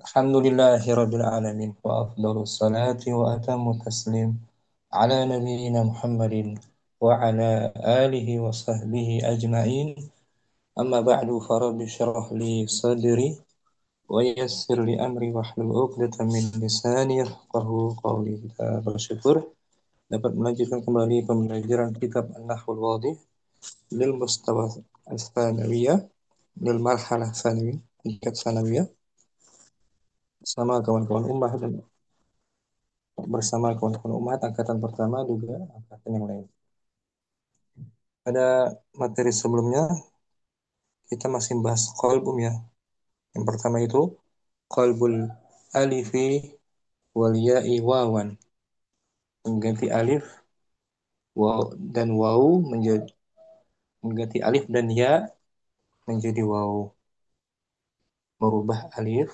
Alhamdulillahirabbil alamin wa afdhalus salati wa atammu taslim ala nabiyyina Muhammadin wa ala alihi wa sahbihi ajma'in. Amma ba'du, farabbi syrah li sadri wa yassir li amri wahlul 'uqdatam min lisani yafqahu qawli. Kita bersyukur dapat melanjutkan kembali pembelajaran kitab An-Nahwul Wadih lil mustawa al-tsanawiyah, lil marhalah tsanawiyah, tingkat tsanawiyah, sama kawan-kawan ummah dan bersama kawan-kawan umat angkatan pertama juga angkatan yang lain. Pada materi sebelumnya kita masih bahas qalbum ya. Yang pertama itu qalbul alifi wal ya'i wawan. Mengganti alif dan waw menjadi mengganti alif dan ya menjadi waw. Merubah alif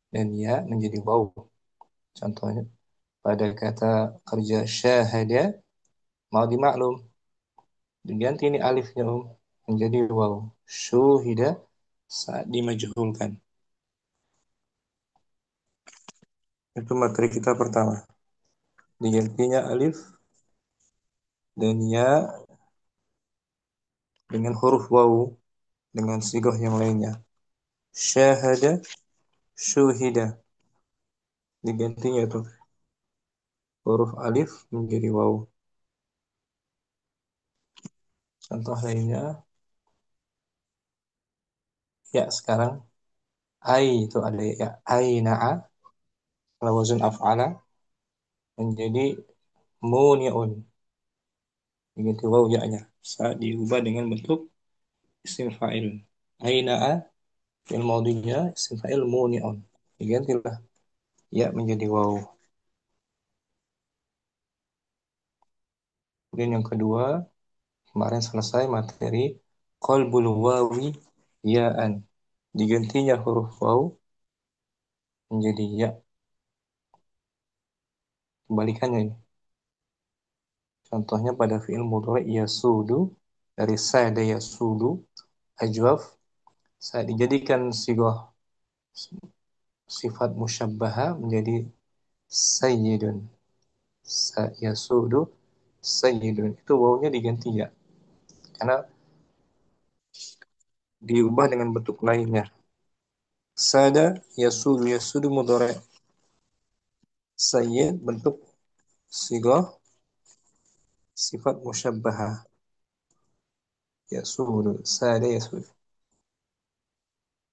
dan ya menjadi waw. Contohnya pada kata kerja syahada mau dimaklum diganti ini alifnya menjadi waw. Syuhida saat dimajhulkan. Itu materi kita pertama. Digantinya alif dan ya dengan huruf waw dengan sigah yang lainnya. Syahada, syuhida. Digantinya itu huruf alif menjadi waw. Contoh lainnya ya sekarang ai itu ada ya aina'a kalau wazn af'ala menjadi muni'un. Diganti waw ya-nya saat diubah dengan bentuk isim fa'il. Aina'a yang maudinya isim fa'il muni'un. Digantilah ya menjadi waw. Kemudian yang kedua, kemarin selesai materi qalbul wawi ya'an. Digantinya huruf waw menjadi ya. Kebalikannya ini. Contohnya pada fi'il mudhari yasudu dari sada yasudu ajwaf saat dijadikan sigah sifat musyabbaha menjadi sayyidun. Yasudu sayyidun. Itu wawnya diganti ya. Karena diubah dengan bentuk lainnya. Sada yasudu mudhari. Sayyid bentuk sigah sifat musyabbaha. Yasudu, sada yasudu.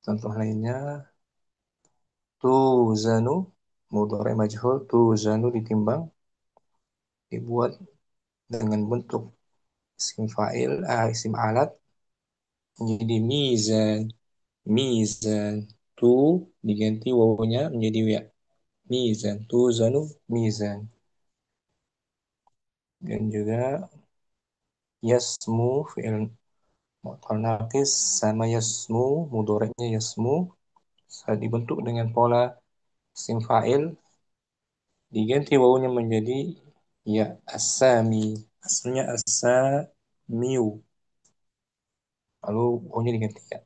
Contoh lainnya tuzanu mudhari majhul, tuzanu ditimbang, dibuat dengan bentuk isim fa'il, isim alat menjadi mizan. Mizan tu diganti wawunya menjadi ya. Mizan, tuzanu mizan. Dan juga yasmu fi'il mu'tal naqis sama yasmu mudhari'nya yasmu saat dibentuk dengan pola isim fa'il diganti wawunya menjadi ya asami. Asalnya asamiu. Lalu wawunya diganti ya.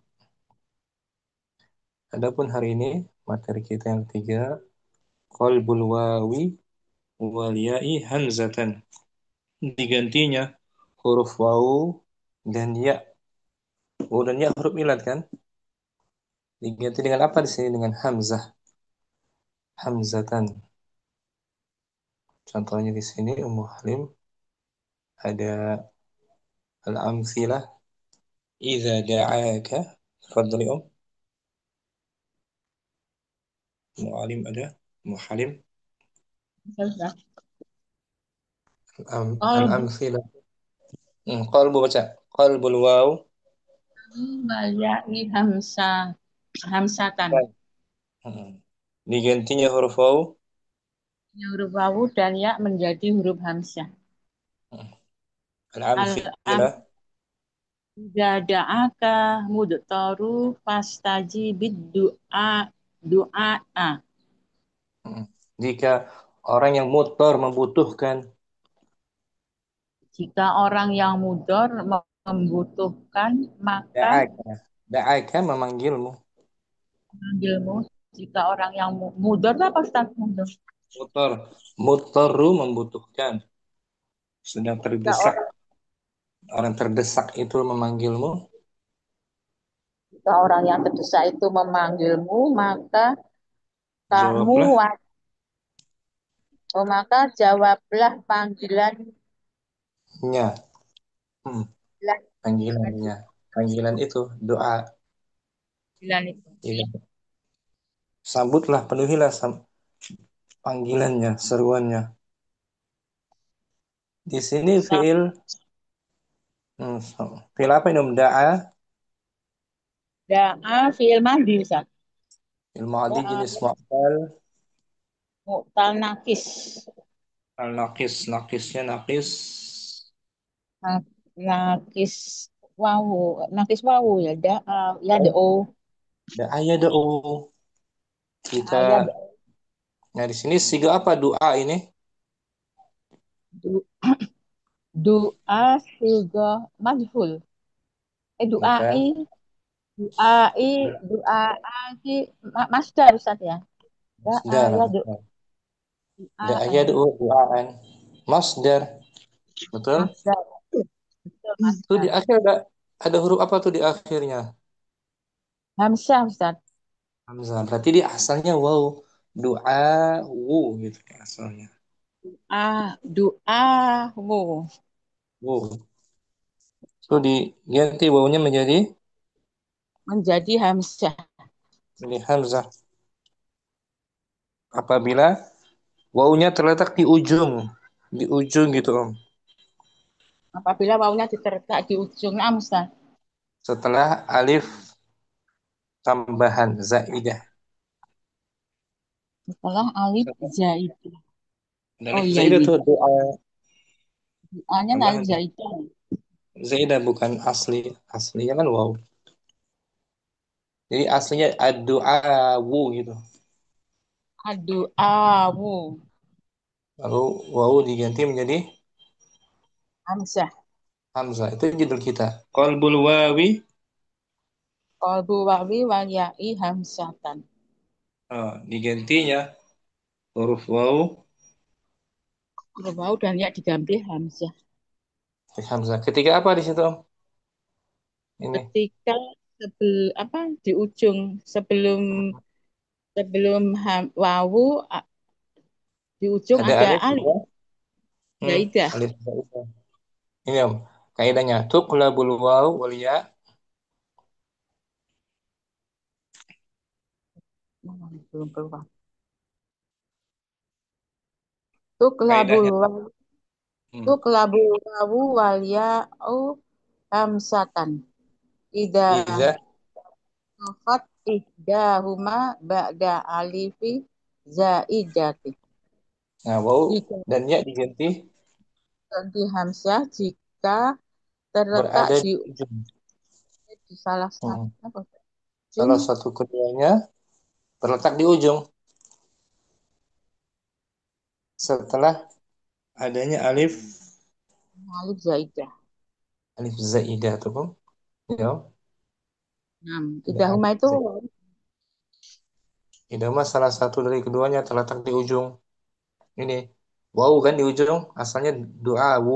Adapun hari ini materi kita yang ketiga qalbul wawi wal ya'i hamzatan. Digantinya huruf waw dan ya. Waw dan ya huruf ilat kan? Diganti dengan apa di sini? Dengan hamzah. Hamzatan. Contohnya di sini Ummu Halim ada al-amsilah idza da'aka. Tafadhali Ummu Halim ada. Ummu Halim Sudah. Qalbu al-amsilah. Qalbu baca. Qalbul waw. ya'i hamsatan. Hmm. Digantinya huruf waw. Huruf wawu dan ya menjadi huruf hamzah. Hmm. Al-am Al-amsilah. idza da'aka mudtaru fastajibid du'a. Hmm. Jika orang yang mutor membutuhkan. Jika orang yang mudor membutuhkan maka Da'aka. Da'aka memanggilmu. memanggilmu Jika orang yang mudor itu apa Ustaz? Mudor. Mutar. Mutaru membutuhkan. Sedang Jika terdesak. orang, Orang terdesak itu memanggilmu. jika orang yang terdesak itu memanggilmu, maka kamu Jawablah. maka jawablah panggilan Nya. Hmm, panggilannya. Panggilan itu doa. panggilan itu. Ya. Sambutlah, penuhilah panggilannya, seruannya. Di sini fiil, fiil apa ini? Da'a, Da'a fi'il madi Ustaz. fiil madi Da'a jenis mu'tal, mu'tal nakis. al naqis, naqisnya naqis. Na- Nakis wawu, nakis wawu ya. Da'a ya Oh, do. da'a ya da'u. Da'a ya Kita, do. nah di sini siga apa doa ini? Du- Doa siga majhul. Bukan. Du'ai, du'ai masdar Ustaz ya. Da'a Masdar. ya do. Da'a ya Du'aan. da'u, doaan. Masdar. Betul? Masdar. Betul Itu di masdar. akhir ada huruf apa tuh di akhirnya? Hamzah Ustaz. Hamzah. Berarti di asalnya wow. Doa, wu gitu asalnya. Du'amu Wow. Itu diganti wawunya menjadi menjadi hamzah. hamzah apabila wawunya terletak di ujung gitu Om. Apabila wawunya diterletak di ujung Ustaz. Setelah alif tambahan zaidah. Setelah alif Setelah zaid. Oh alif iya zaidah iya. tuh doa Doanya alif tambahan zaidah. zaidah bukan asli, aslinya kan waw. Jadi aslinya ad-du'a wu gitu. Adu'amu Lalu wawu diganti menjadi hamzah. hamzah. Itu judul kita. Qalbul wawi, Qalbu wawi wal ya'i hamzatan. digantinya huruf wawu Wawu dan ya diganti hamzah. hamzah. Ketika apa di situ Om? Ini Ketika apa di ujung sebelum sebelum wawu di ujung ada ada alif alif juga. zaidah. Alif zaidah. Ini Om, kaidahnya tuqlabul waw wal ya. Belum keluar. Tuklabul Kaidahnya wawu hmm. tuklabul wawu wal ya'u hamzatan. Ida Iza Nafat ihdahuma ba'da alifi zaidati. nah waw Jika dan ya diganti ganti hamzah jika terletak berada di, di ujung. salah satu Hmm. apa, ujung Salah satu keduanya terletak di ujung setelah adanya alif zaidah. alif zaidah tuh Om. Ya, Nah, ada idahuma alif itu zaidah. Idama salah satu dari keduanya terletak di ujung. Ini waw kan di ujung asalnya doa wu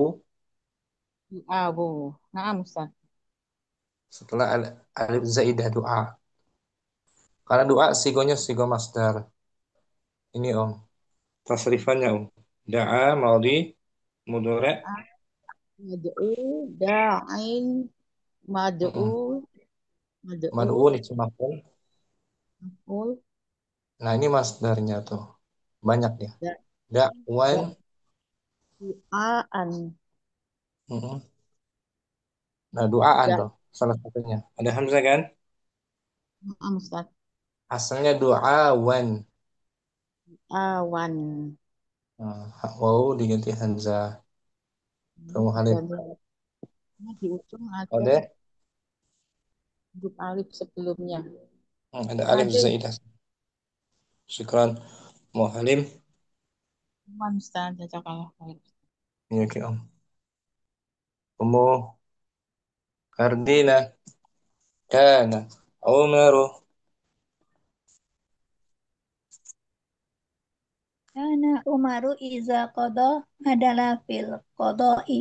abu. Nah, Ustaz. setelah alif zaidah doa. Karena doa sigonya sigo masdar. Ini Om. Tasrifannya Om. Da'a maudi mudhari' Mad'u da'in mad'u mm-mm. mad'u Mad'un itu maf'ul. maf'ul Nah, ini masdarnya tuh. Banyak ya. da Da'wan da'an mm-mm. Nah, du'aan da tuh salah satunya. Ada hamzah kan? Nah, Ustaz. Asalnya du'awan. Awan. Nah, waw diganti hamzah. Kamu Halid. Dan di ujung ada Ada huruf alif sebelumnya. ada alif Ada zaidah. Syukran. Mau Halim. Iman Ustaz, jazakallah khair. Iya, Ki Om. Umu Kardina. Kana. Umaru. Kana Umaru iza qada adalah fil qada'i.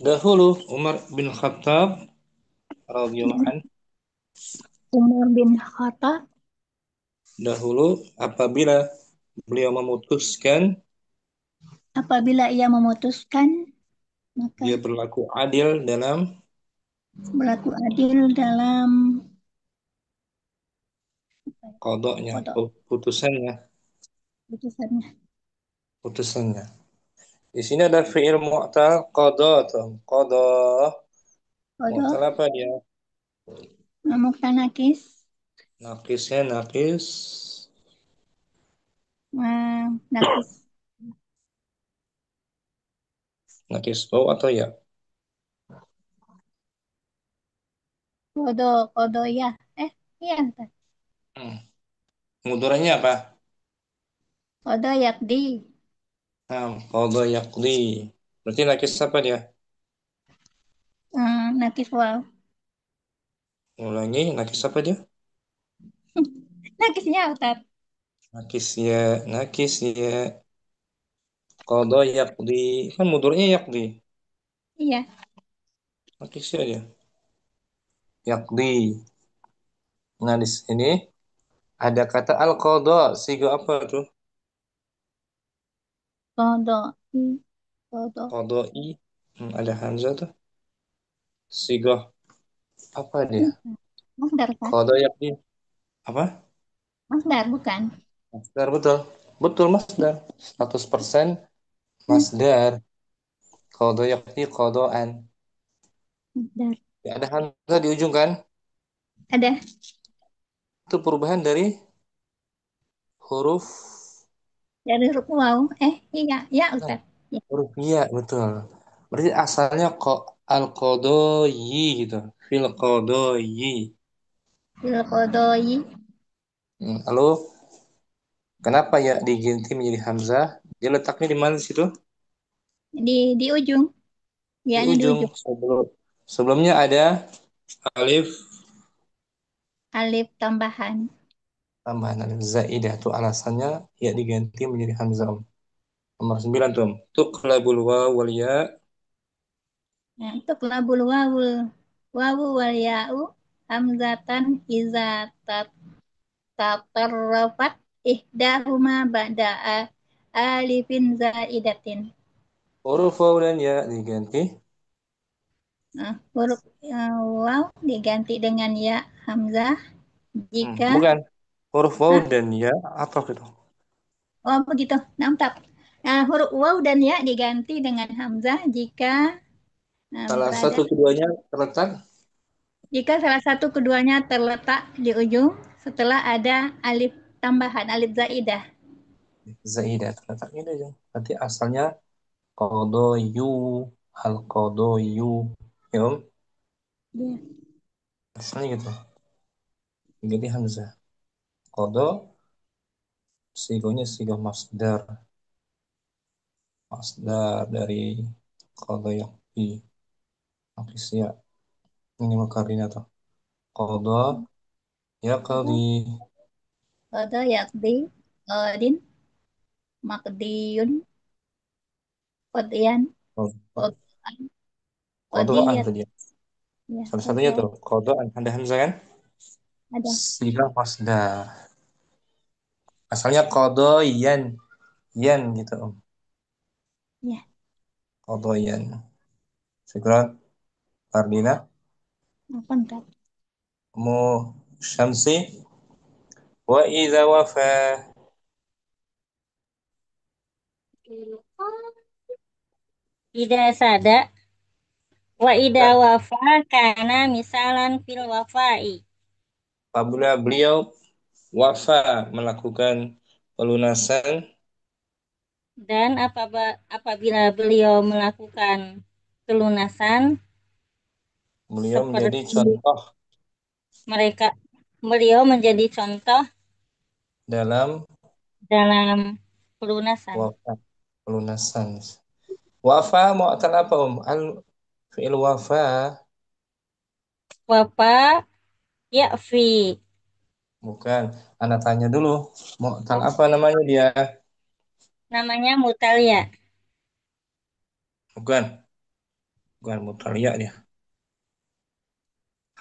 Dahulu Umar bin Khattab radhiyallahu an, Umar bin Khattab dahulu apabila beliau memutuskan, apabila ia memutuskan maka dia berlaku adil dalam berlaku adil dalam kodoknya, qada putusannya, putusannya. putusannya. Di sini ada fi'il mu'tal qada tuh. Qada. Qada Mu'tal apa dia? muktanakis Nakisnya nakis. nakis Nakis waw atau ya? qada ya iya Ustaz. Hmm. Mudoranya apa? Qada yakdi Nah, qada yaqdi. Berarti nakis apa dia? nakis waw. Ulangi, nakis apa dia? Nakisnya Ustaz. Nakis ya, nakis ya. Qada yaqdi. Kan mudoranya yaqdi. Iya, Nakis ya dia. Yaqdi. Nah, di sini ada kata al-qada. Siga apa tuh? qada i qada. Qadai. Ada hamzah tuh. Siga apa dia? Masdar kan? Qada yaqdi. Apa? Masdar bukan? Masdar betul. Betul masdar. 100% Hmm, masdar. Qada yaqdi qadaan. Masdar. Ya, ada hamzah di ujung kan? Ada Itu perubahan dari huruf. dari huruf waw. Iya, ya Nah, Ustaz. Ya. huruf ya, betul. Berarti asalnya kok al-qadai gitu. Fil qadai. Fil qadai Lalu kenapa ya diganti menjadi hamzah? Dia letaknya di mana situ? di ujung. Di Ya-nya di ujung. ujung. Sebelumnya ada alif Alif tambahan. tambahan alif zaidah. Itu alasannya ya diganti menjadi hamzah. Nomor 9 tuh. Tuqlabul waw wal ya. Nah, untuk labul wawul wawu wal ya'u hamzatan iza tatarrafat ihdahuma alifin zaidatin. Huruf waw dan ya diganti. Nah, huruf waw diganti dengan ya hamzah jika Bukan. Huruf waw ah, dan ya atau gitu. oh begitu. Nampak. Nah, huruf waw dan ya diganti dengan hamzah jika Salah berada satu keduanya terletak jika salah satu keduanya terletak di ujung setelah ada alif tambahan alif zaidah. zaidah. Terletaknya itu aja. Berarti asalnya kodoyu. Al kodoyu. Ya om. Ya, Asalnya gitu. Diganti hamzah. Kodo. Sigonya sigoh masdar. Masdar dari kodo yakti. Akisya. Ini makarina tuh. Kodo. Ya kali. qada yakdi qadin makdiyun qadiyan qadaan Kodoan qadiyat tadi ya. ya Salah satunya qada tuh. Kodoan. Ada hamzah kan? ada Sigoh masdar. Asalnya kodo yan. Yan gitu om. ya Kodo yan. Syukran. Fardina. apa entar Mu syamsi. Wa idza wafa. Ida sada wa ida Dan wafa kana misalan fil wafai. apabila beliau wafa melakukan pelunasan, Dan apabila beliau melakukan pelunasan beliau menjadi seperti contoh mereka beliau menjadi contoh dalam dalam pelunasan. wafa pelunasan. Wafa mau apa om? Al fi'il wafa Wafa yakfi. bukan. Anak tanya dulu. Mau apa namanya dia? Namanya Mutalia. Bukan, bukan mutalia dia.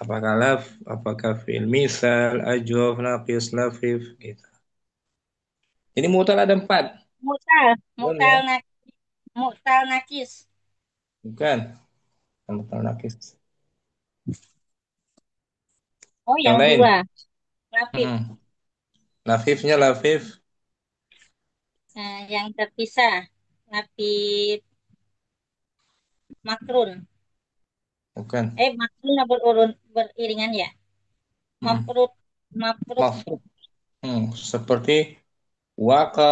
Apakah laf, apakah fi'il misal, ajwaf, naqis, lafif, gitu. Ini mutal ada 4. Mutal, Belum ya? mutal nakis. Bukan, bukan mutal naqis. Oh, Yang yang lain. dua. Lafif. Lafifnya lafif, Yang terpisah. Lafif makrun. bukan. Makrun beriringan ya. Mm-mm. Mafrut, mafrut. Mafrud. Seperti waka,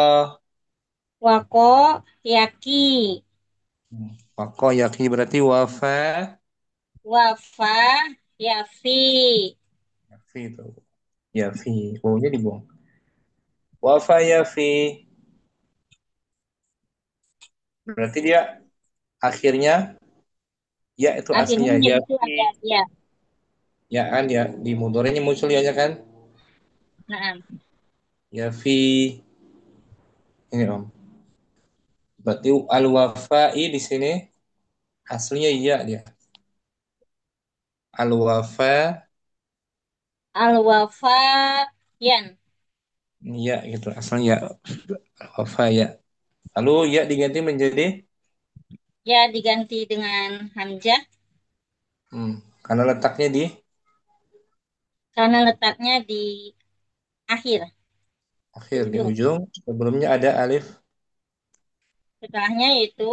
Wako, yaki, wako yaki berarti wafa, wafa, yafi. yafi itu, yafi, wawunya dibuang. Wafa yafi, berarti dia akhirnya ya itu Akhirnya aslinya yaitu yafi, ada ya. ya kan ya di mudorenya muncul ya kan, Nah, yafi ini om. Berarti al wafai di sini aslinya ya dia. Al wafa al-wafa yan. ya gitu asalnya ya al wafa ya. Lalu ya diganti menjadi Ya diganti dengan hamzah hmm, karena letaknya di karena letaknya di akhir, di akhir di ujung. ujung sebelumnya ada alif Setelahnya itu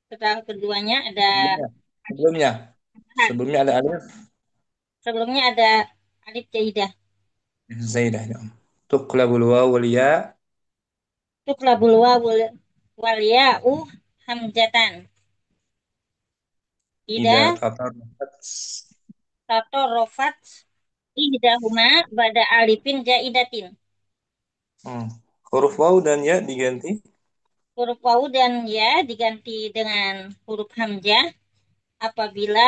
setelah keduanya ada sebelumnya alif sebelumnya tambahan. sebelumnya ada alif Sebelumnya ada alif jaidah. zaidah ya. Tuqlabul waw wal ya Tuklabul wawul wal ya'u hamzatan. ida Ida tatarrafat tato rofat ihdahuma bada alifin jaidatin. hmm. Huruf waw dan ya diganti Huruf wawu dan ya diganti dengan huruf hamzah apabila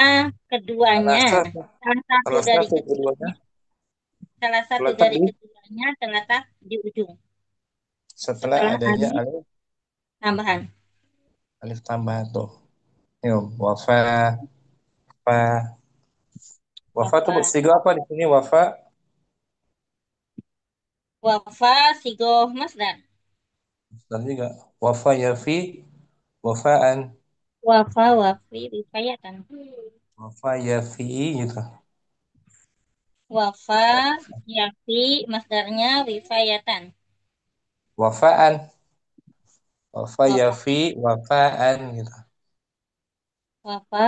salah keduanya satu salah satu salah dari satu keduanya keduanya salah satu terletak dari di keduanya terletak di ujung setelah setelah adanya alif tambahan. alif tambah tuh. Yuk, wafa fa wafa tuh Wafa, siga apa di sini wafa wafa sigoh masdar. dan juga wafa yafi wafaan Wafa wafi rifayatan. wafa yafi gitu Wafa yafi masdarnya rifayatan. wafaan wafa Wafa yafi wafaan gitu. wafa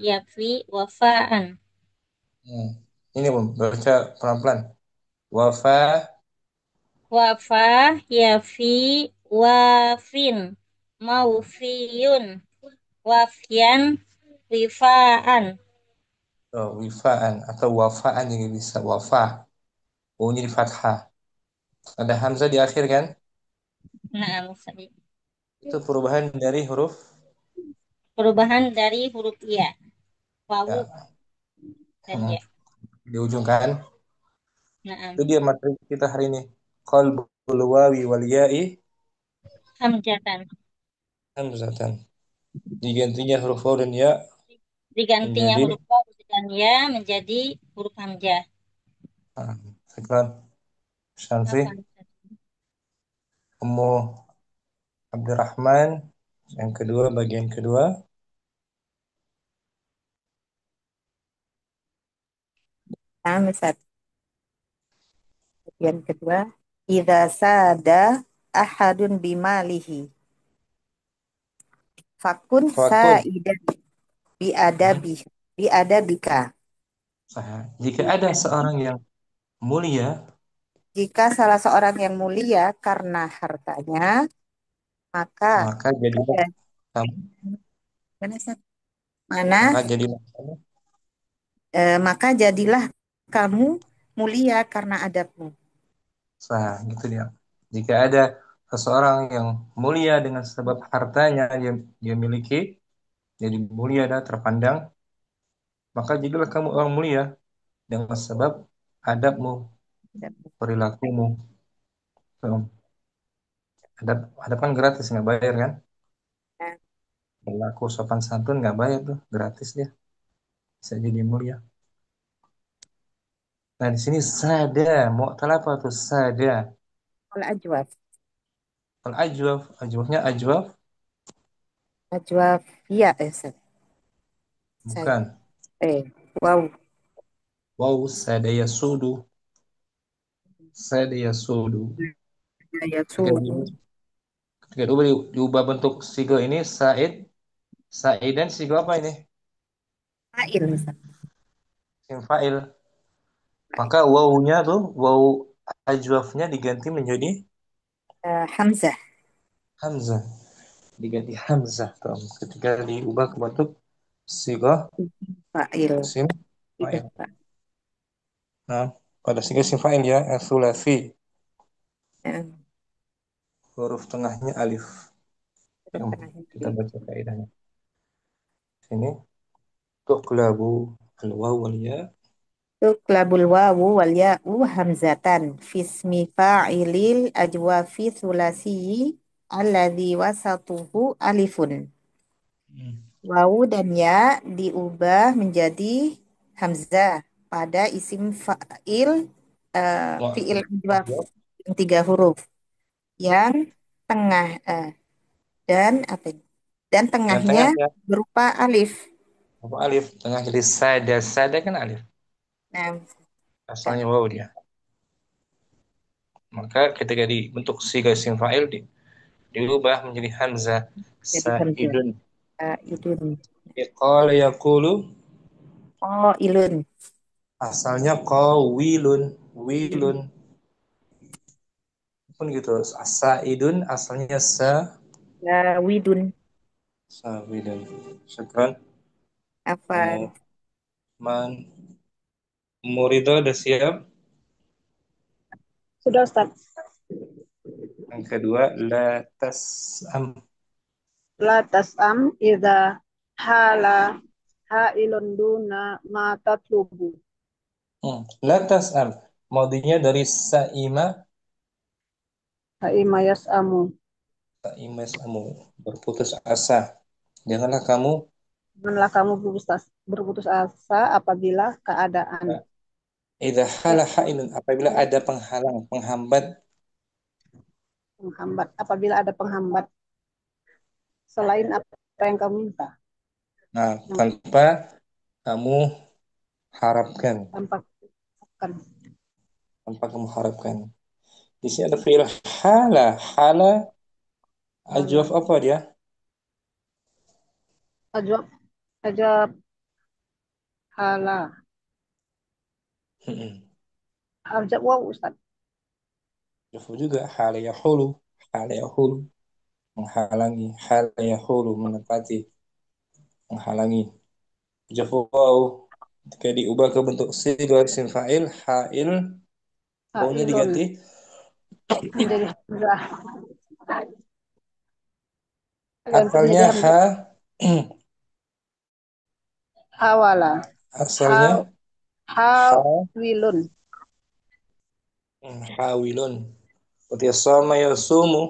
yafi wafaan. Hmm. Ini Bum, baca pelan-pelan. Wafa, Wafa yafi wafin maufiyun wafian wifaan. oh, wifaan atau wafaan juga bisa. Wafa, O-nya di fathah. Ada hamzah di akhir kan? Nah, Musa. Itu perubahan dari huruf Perubahan dari huruf ya, wawu ya. dan Hmm. ya. Di ujung kan? Nah, Itu dia materi kita hari ini. Qalbul wawi wal ya'i hamzatan. hamzatan. Digantinya huruf waw dan ya Digantinya menjadi huruf wawu dan ya menjadi huruf hamzah. ah, sekian Syamsi, Apa? Ummu Abdurrahman yang kedua bagian kedua. Nah, misal yang kedua, idza sada ahadun bimalihi fakun Fakun. saidan Hmm. biadabika. Sah. Jika ada seorang yang mulia, Jika salah seorang yang mulia karena hartanya, maka maka jadilah dan kamu, mana Sat? Mana maka jadilah kamu maka jadilah kamu mulia karena adabmu. sah. Gitu dia. Jika ada seseorang yang mulia dengan sebab hartanya yang dia miliki, jadi mulia dan terpandang, maka jadilah kamu orang mulia dengan sebab adabmu, perilakumu. So, Adab kan gratis, nggak bayar kan? Nah, Berlaku sopan santun nggak bayar tuh, gratis dia. Bisa jadi mulia. Nah di sini sada, mau apa tuh sada? Al ajwaf. Al ajwaf, ajwafnya ajwaf, Ajwaf. Iya, Ustaz. Saya. bukan. Wow. Wow, sada yasudu, sada yasudu. Ya Ketika sudu. diubah, ketika diubah bentuk sigo ini said, saidan sigo apa ini? Fa'il, Ustaz. Isim fa'il. Fa'il. Maka wawunya tuh, waw ajwafnya diganti menjadi Hamzah. hamzah. Diganti hamzah tuh. Ketika diubah ke bentuk sigo Fa'il. isim Itu, fa'il. Pak. Nah, pada sigo isim fa'il ya, sulasi. Eh, Huruf tengahnya alif. Huruf Yang tengahnya kita alif. baca kaidahnya. Sini tuqlabu al-waw wal ya. Tuklabul wawu wal ya'u hamzatan fismi fa'ilil ajwafi thulasiyi alladhi wasatuhu alifun. Hmm. Wawu dan ya diubah menjadi hamzah pada isim fa'il Wah, fi'il ajwaf yang 3 huruf yang tengah dan apa ini? Dan yang tengahnya tengahnya berupa alif. apa alif? Tengah jadi sada. Sada kan alif. Nah, Asalnya waw dia. Maka ketika dibentuk siga isim fa'il diubah menjadi hamzah. jadi hamzah. Saidun. Idun. Qala yaqulu Oh, ilun. asalnya qawilun, wilun pun gitu. Saidun asalnya Widun. sawidun. Syukran. Apa? Man Murido udah siap. Sudah Ustaz. Yang kedua la tas'am. La tas'am idza hala hailun duna ma tatlubu. La tas'am. Maudinya dari sa'ima. Haima yas'amu. Sa'ima yas'amu. Berputus asa. Janganlah kamu Janganlah kamu berputus asa apabila keadaan idza hala yas'am hailun apabila ada penghalang, penghambat. menghambat. Apabila ada penghambat selain apa yang kamu minta. Nah, Yang tanpa kamu harapkan, tampak akan tanpa kamu harapkan. Di sini ada fi'il hala. Hala ajwaf hala. apa dia? Ajab, ajab hala. Hmm. Ajab wow Ustaz. Ajwaf juga hala yahulu, hala yahulu menghalangi, hala yahulu menepati, menghalangi. Ajwaf waw ketika diubah ke bentuk sigha isim fa'il, ha'il, wawnya Hailun diganti menjadi hamzah. Ganti menjadi asalnya hamzah. Hawala. Ha, asalnya ha hawilun. hawilun. Berarti sama yasumu,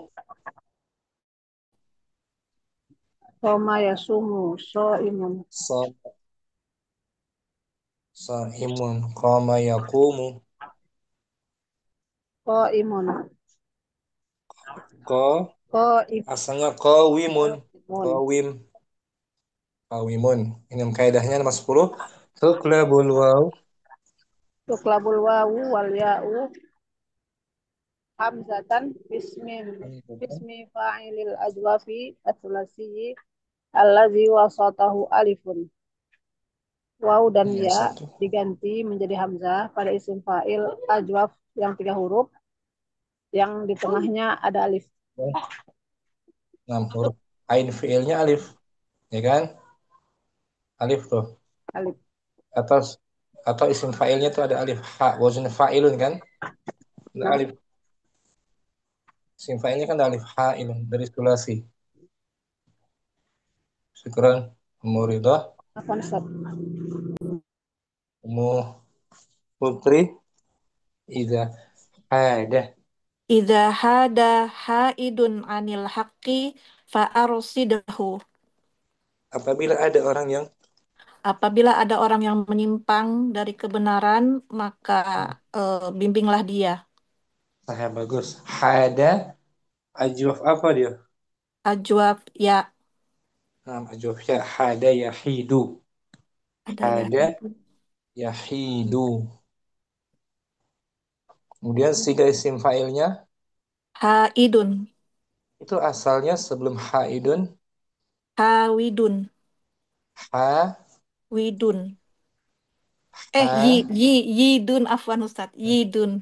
Soma yasumu. So'imun. sahimun, qama yaqumu, Qa'imun. qa Qa'imun. asalnya qawimun, qawim, qawimun. Ini kaidahnya nomor 10. Tuqlabul waw Tuklabul wawu wal ya'u hamzatan bismi fa'ilil ajwafi atsulasi allazi wasatahu alifun. Waw dan ya ya satu. diganti menjadi hamzah pada isim fa'il ajwaf yang 3 huruf yang di tengahnya ada alif. 6 huruf. Ain fiilnya alif, ya kan? Alif tuh. Alif. Atau isim fa'ilnya tuh ada alif. Ha, wazn fa'ilun kan? Ada Nah, alif. Isim fa'ilnya kan ada alif ha'ilun dari sulasi. Syukran. Muridah. apa Ustaz? Mu putri. Iza ada. Idza hada haidun anil haqqi fa arsidhu. Apabila ada orang yang Apabila ada orang yang menyimpang dari kebenaran, maka bimbinglah dia. saya bagus. Hada ajwaf apa dia? Ajwab ya Ajwaf ya. Hada yahidu. ada ya Hada itu. yahidu. Kemudian siga isim fa'ilnya Haidun, itu asalnya sebelum haidun hawidun, ha widun. ha Yidun afwan Ustaz. Yidun.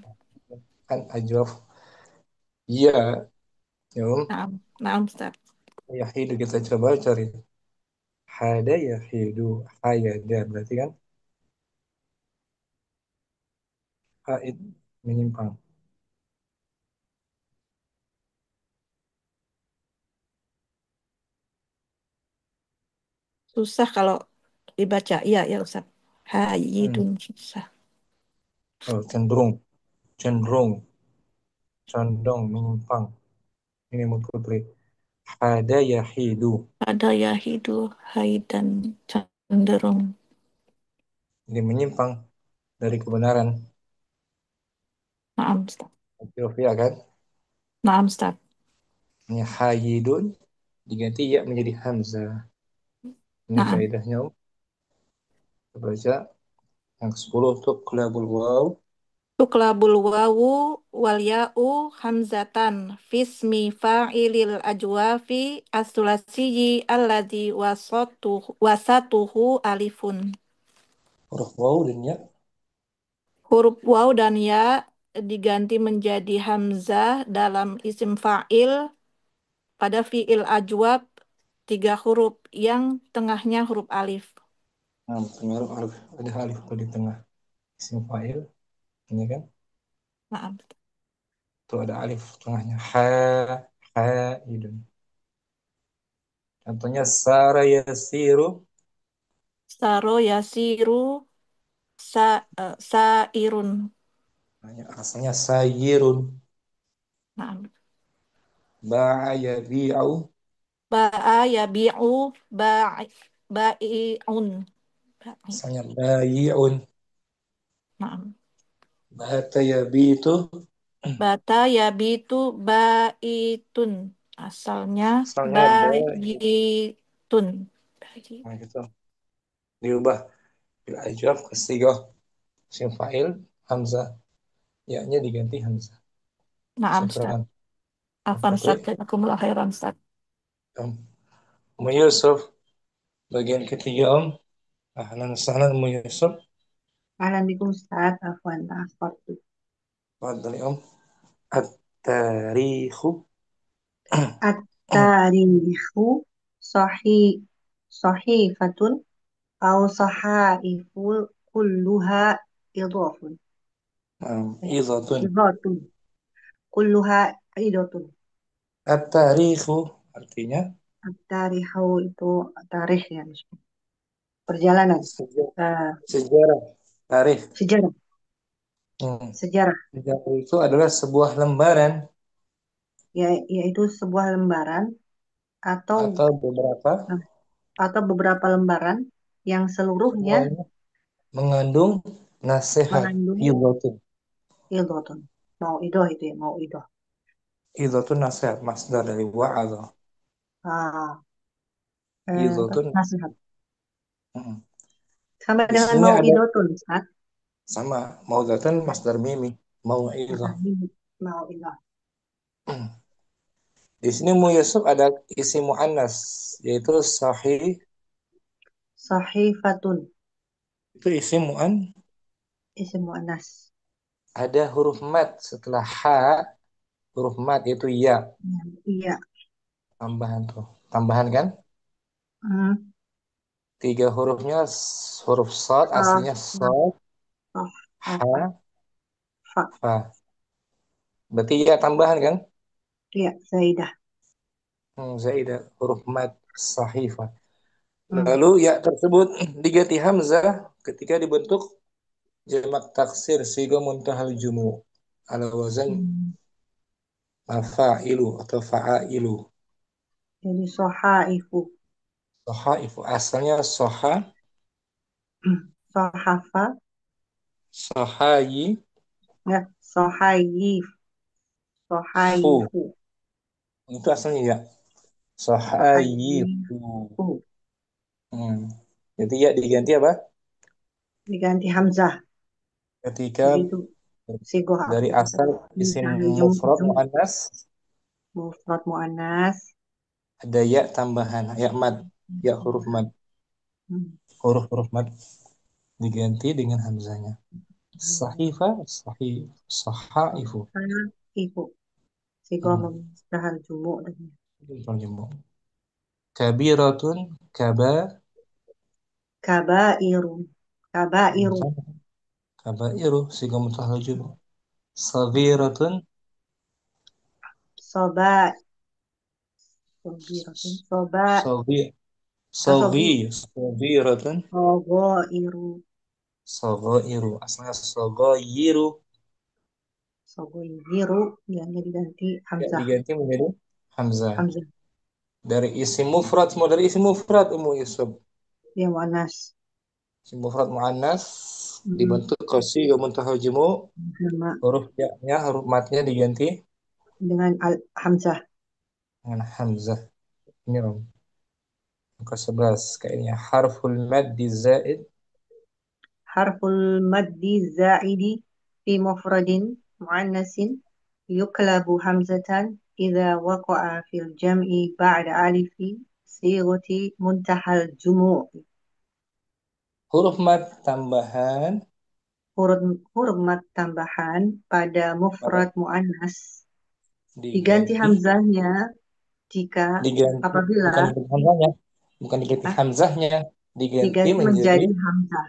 kan ajwaf ya. Ya, Naam, naam Ustaz. yahidu kita coba cari. Hada yahidu. Hayada berarti kan haid menyimpang. Susah kalau dibaca. Iya, ya Ustaz. Hmm. Hayidun susah. Oh, cenderung, condong, menyimpang. Ini mempelai. Hada yahidu. Ada yahidu, haidan, cenderung. Ini menyimpang dari kebenaran. Naam Ustaz. Ya kan? Naam Ustaz. Ini hayidun diganti ya menjadi hamzah. Ini Naam. faedahnya. Kita baca yang ke-10 untuk kulabul waw. Tuklabul wawu wal ya'u hamzatan fismi fa'ilil ajwafi as-sulasiyi alladzi wasatuhu alifun. Huruf waw dan ya. Huruf waw dan ya diganti menjadi hamzah dalam isim fa'il pada fi'il ajwab 3 huruf yang tengahnya huruf alif. Nah, pengaruh alif. Ada alif di tengah. Isim fa'il. Ini kan. Nah, Itu ada alif tengahnya. Haidun. Contohnya sara yasiru. saro yasiru sairun. Nah, asalnya sayirun. Nah, Ba'a yabi'u. ba'a yabi'u ba'i'un. Asalnya bayi'un. Nah, Bata yabitu. bata yabitu ba'itun. Asalnya Asalnya bayi. ba'itun. Nah, gitu. Diubah bil ajwab ke sigoh isim fa'il hamzah. Ya-nya diganti hamzah. Naam, Ustaz. Syukran. Afan, Oke. Ustaz. Jazakumullah khairan, Ustaz. Umu Yusuf bagian ketiga Om. Ahlan sahlan Umu Yusuf. Ahlan bikum Ustaz, afwan, akhbartu. Fadali Om. At-tarikhu. At-tarikhu sahih sahifatun au sahaifu kulluha idhafun. Izatun. Idhatun. Kulluha idhatun. At-tarikhu artinya At-tarikhu itu tarikh ya, perjalanan. sejarah. Eh, Sejarah. Tarikh. sejarah, Hmm. sejarah. Sejarah itu adalah sebuah lembaran Ya, yaitu sebuah lembaran atau atau beberapa atau beberapa lembaran yang seluruhnya semuanya mengandung nasihat. mengandung Izatun. idhatun. Mau idoh itu ya, mau idoh. Izatun nasihat. Masdar dari wa'adha. Ah, Izatun. nasihat. Hmm. Sama Di dengan sini mau ada idotun, Ustaz. sama maudatan masdar mimi mau'izah. Mau idoh. Di sini Mu Yusuf ada isi mu'annas yaitu sahih. Sahifatun, Itu isi mu'an isim muannas. ada huruf mat setelah ha, huruf mat itu ya, Ya, iya. tambahan tuh. Tambahan kan? Hmm. 3 hurufnya huruf shad Ah, aslinya ah, shad ah, ah, ah, ha fa. fa. Berarti ya tambahan kan? Iya, Zaidah. Zaidah huruf mat sahifah. Hmm. Lalu ya tersebut diganti hamzah ketika dibentuk jamak taksir siga muntahal jumu ala wazan Hmm. Mafa'ilu atau fa'ailu. Jadi sohaifu. Sohaifu. Asalnya soha, Sohafa. sohayi, Ya, sohayif. fu. Sohaifu. Itu asalnya ya. Sohayifu. Sohaifu. Hmm. Jadi ya diganti apa? Diganti hamzah. Ketika Jadi itu sigoh apa dari itu asal tadi? isim Misalnya mufrad muannas mufrad muannas. ada ya tambahan, ya mad, ya huruf mad, Hmm. huruf-huruf mad diganti dengan hamzanya. Hamzah. Sahifa, sahaifu. Sohaifu. Sigoh Hmm. memudahkan jumuk dan Terjemah. Kabiratun, kabairun. Kabairu. kabairu, siga mutahajub. Sagiratun, Soba. Sobiratun. Soba. sagi, Sobi. sagiratun, Sogoiru. sagairu. Asalnya sagairu. Sogoiru. Dianya diganti Ya, hamzah. diganti menjadi hamzah. Hamzah. Dari isim mufrad, semua dari isim mufrad, Yusuf. Ya muannas. Isim mufrad muannas Hmm. dibentuk qasi ya muntahajimu, Sama huruf ya-nya, huruf matnya diganti dengan hamzah. dengan hamzah. Ini Om. Angka 11 kayaknya harful maddi zaid Harful maddi zaidi fi mufradin muannasin yuklabu hamzatan idza waqa'a fil jam'i ba'da alifi sighati muntahal jumu'. huruf mad tambahan Huruf huruf mad tambahan pada pada mufrad muannas diganti diganti hamzahnya jika diganti apabila bukan diganti hamzahnya, bukan diganti ah, hamzahnya, diganti diganti menjadi menjadi hamzah.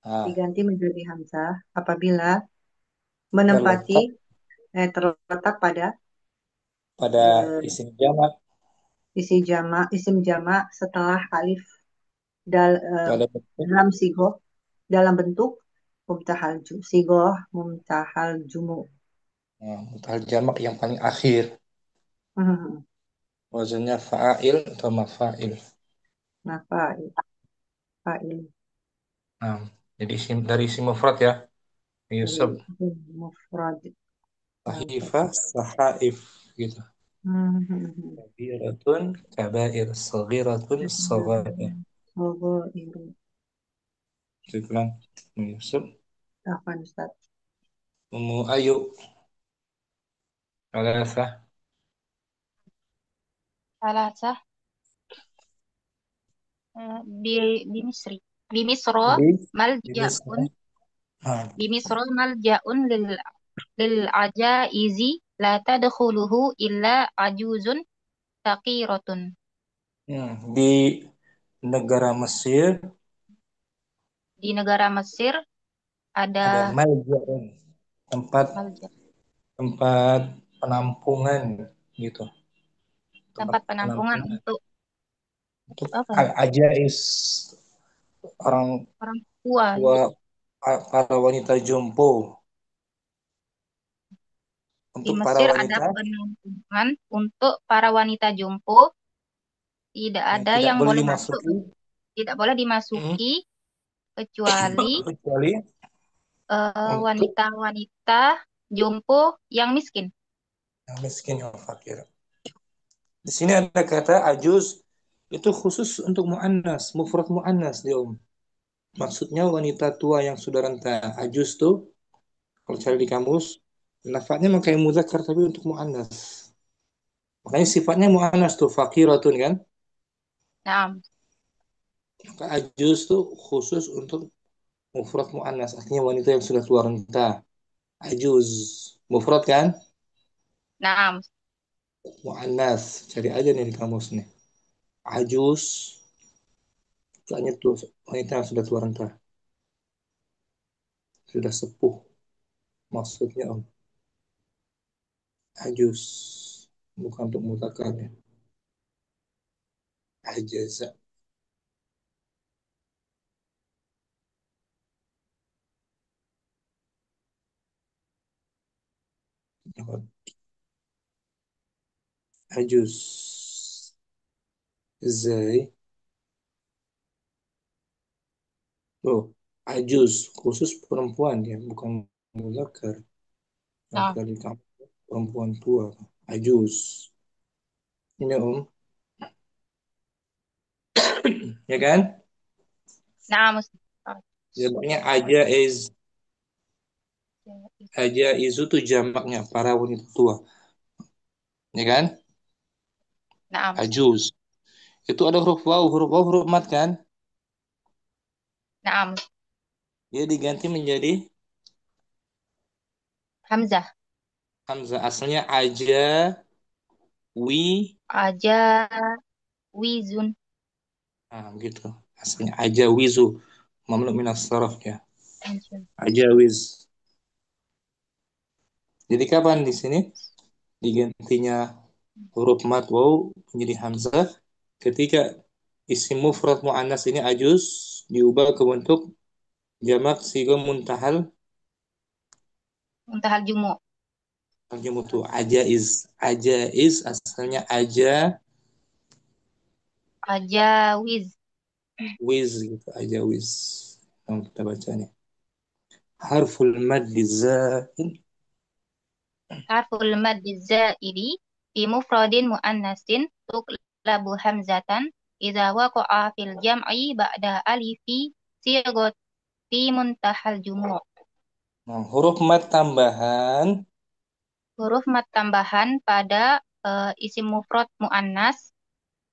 ah, Diganti menjadi hamzah apabila menempati terletak terletak pada pada eh, isim jamak isim jamak setelah alif pada bentuk dalam sigoh dalam bentuk sigoh mumtahal jumu. mutahal jamak yang paling akhir Hmm. wazannya fa'il atau mafa'il. Nah, fa'il, fa'il Nah, jadi dari isim mufrad ya, dari Yusuf. mufrad. Sahifah, sahaif gitu. Hmm. Kabiratun, kabair, sagiratun, sagair. Sogo iru. Saya bilang, Yusuf, Afwan Ustaz. Ummu Ayu, Alasah, Salasah di Misri. Di Misro di maljaun Misra. Nah, di Misro maljaun lil ajaizi la tadkhuluhu illa ajuzun taqiratun. di negara Mesir Di negara Mesir ada ada maljaun, tempat malja, tempat penampungan gitu, tempat tempat penampungan penampungan untuk apa nih? al-ajais, orang Orang tua. tua, para wanita jompo, Di untuk para Mesir ada wanita penampungan untuk para wanita jompo, tidak yang ada tidak yang boleh boleh masuk, dimasuki tidak boleh mm, dimasuki kecuali kecuali untuk wanita-wanita jompo yang miskin. yang miskin yang fakir. Di sini ada kata ajuz itu khusus untuk muannas, mufrad muannas dia Maksudnya wanita tua yang sudah renta. Ajuz tuh kalau cari di kamus lafadznya pakai muzakkar tapi untuk muannas. Makanya sifatnya muannas tuh fakiratun kan. Nah, Maka ajuz tuh khusus untuk mufrad muannas, artinya wanita yang sudah tua renta. Ajuz mufrad kan? nah, Muannas. Cari aja nih di kamus nih. Ajuz soalnya tuh wanita yang sudah tua renta, sudah sepuh. Maksudnya ajuz bukan untuk mutakan ya. Ajaza. Ajuz. Zai. Oh, ajuz. Khusus perempuan ya, bukan muzakkar. Yang Naam. tadi kamu perempuan tua. Ajuz. Ini ya kan? Naam. Jamaknya aja izu tuh jamaknya para wanita tua, ya kan? Naam. Ajuz. Itu ada huruf waw huruf mat kan? Naam. Dia diganti menjadi Hamzah. hamzah. Asalnya aja wi. Aja wizun. Nah, gitu. Asalnya aja wizu. Mamnu minas saraf ya. Anjun. Aja wiz. Jadi kapan di sini digantinya huruf mat waw menjadi hamzah ketika isim mufrad muannas ini ajuz diubah ke bentuk jamak sigo muntahal Muntahal jumu. jamutu ajaiz asalnya aja Aja wiz. wiz gitu aja wiz yang kita bacanya harful mad zain Harful mad zaidi fi mufradin muannasin tuqlabu hamzatan idza waqa'a fil jam'i ba'da alifi sigoti muntahal jumu. nah, huruf mad tambahan Huruf mat tambahan pada isim mufrad muannas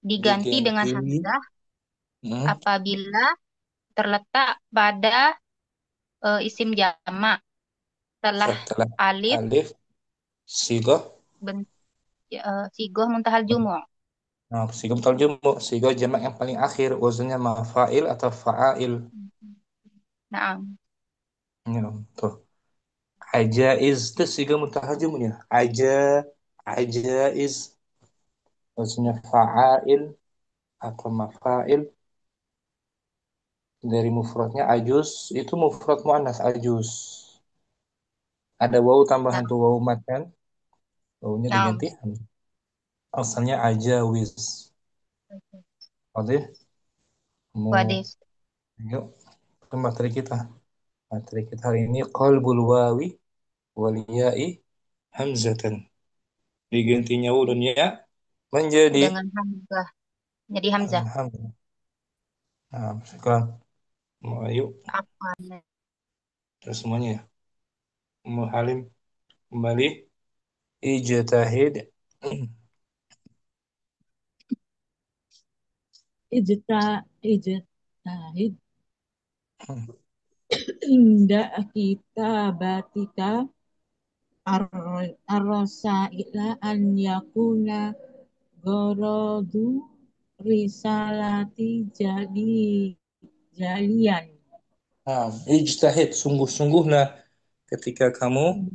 diganti dengan diganti hamzah hmm, apabila terletak pada isim jamak setelah setelah alif alif sigo sigoh muntahal jumu. nah sigo mutaljumu sigo jamak yang paling akhir wazannya mafail atau fa'ail Nah, ya, tuh ajaiz itu sigo mutaljumu ya ajaiz wazannya fa'ail atau mafail dari mufradnya ajus itu mufrad muannas ajus ada wawu nah, tambahan tuh wawu mat kan wawunya nah, diganti hamzah. Asalnya ajawiz oke mau wadis. yuk ke materi kita hari ini qalbul wawi wal ya'i hamzatan digantinya wawu dan ya menjadi Dengan hamzah. Jadi hamzah. hamzah nah sekarang mau yuk Apa? terus semuanya ya mau halim kembali ijtahid ijtahid inda kita batika arrosaila an yakuna gorodu risalati jalian. nah ijtahid sungguh-sungguhlah ketika kamu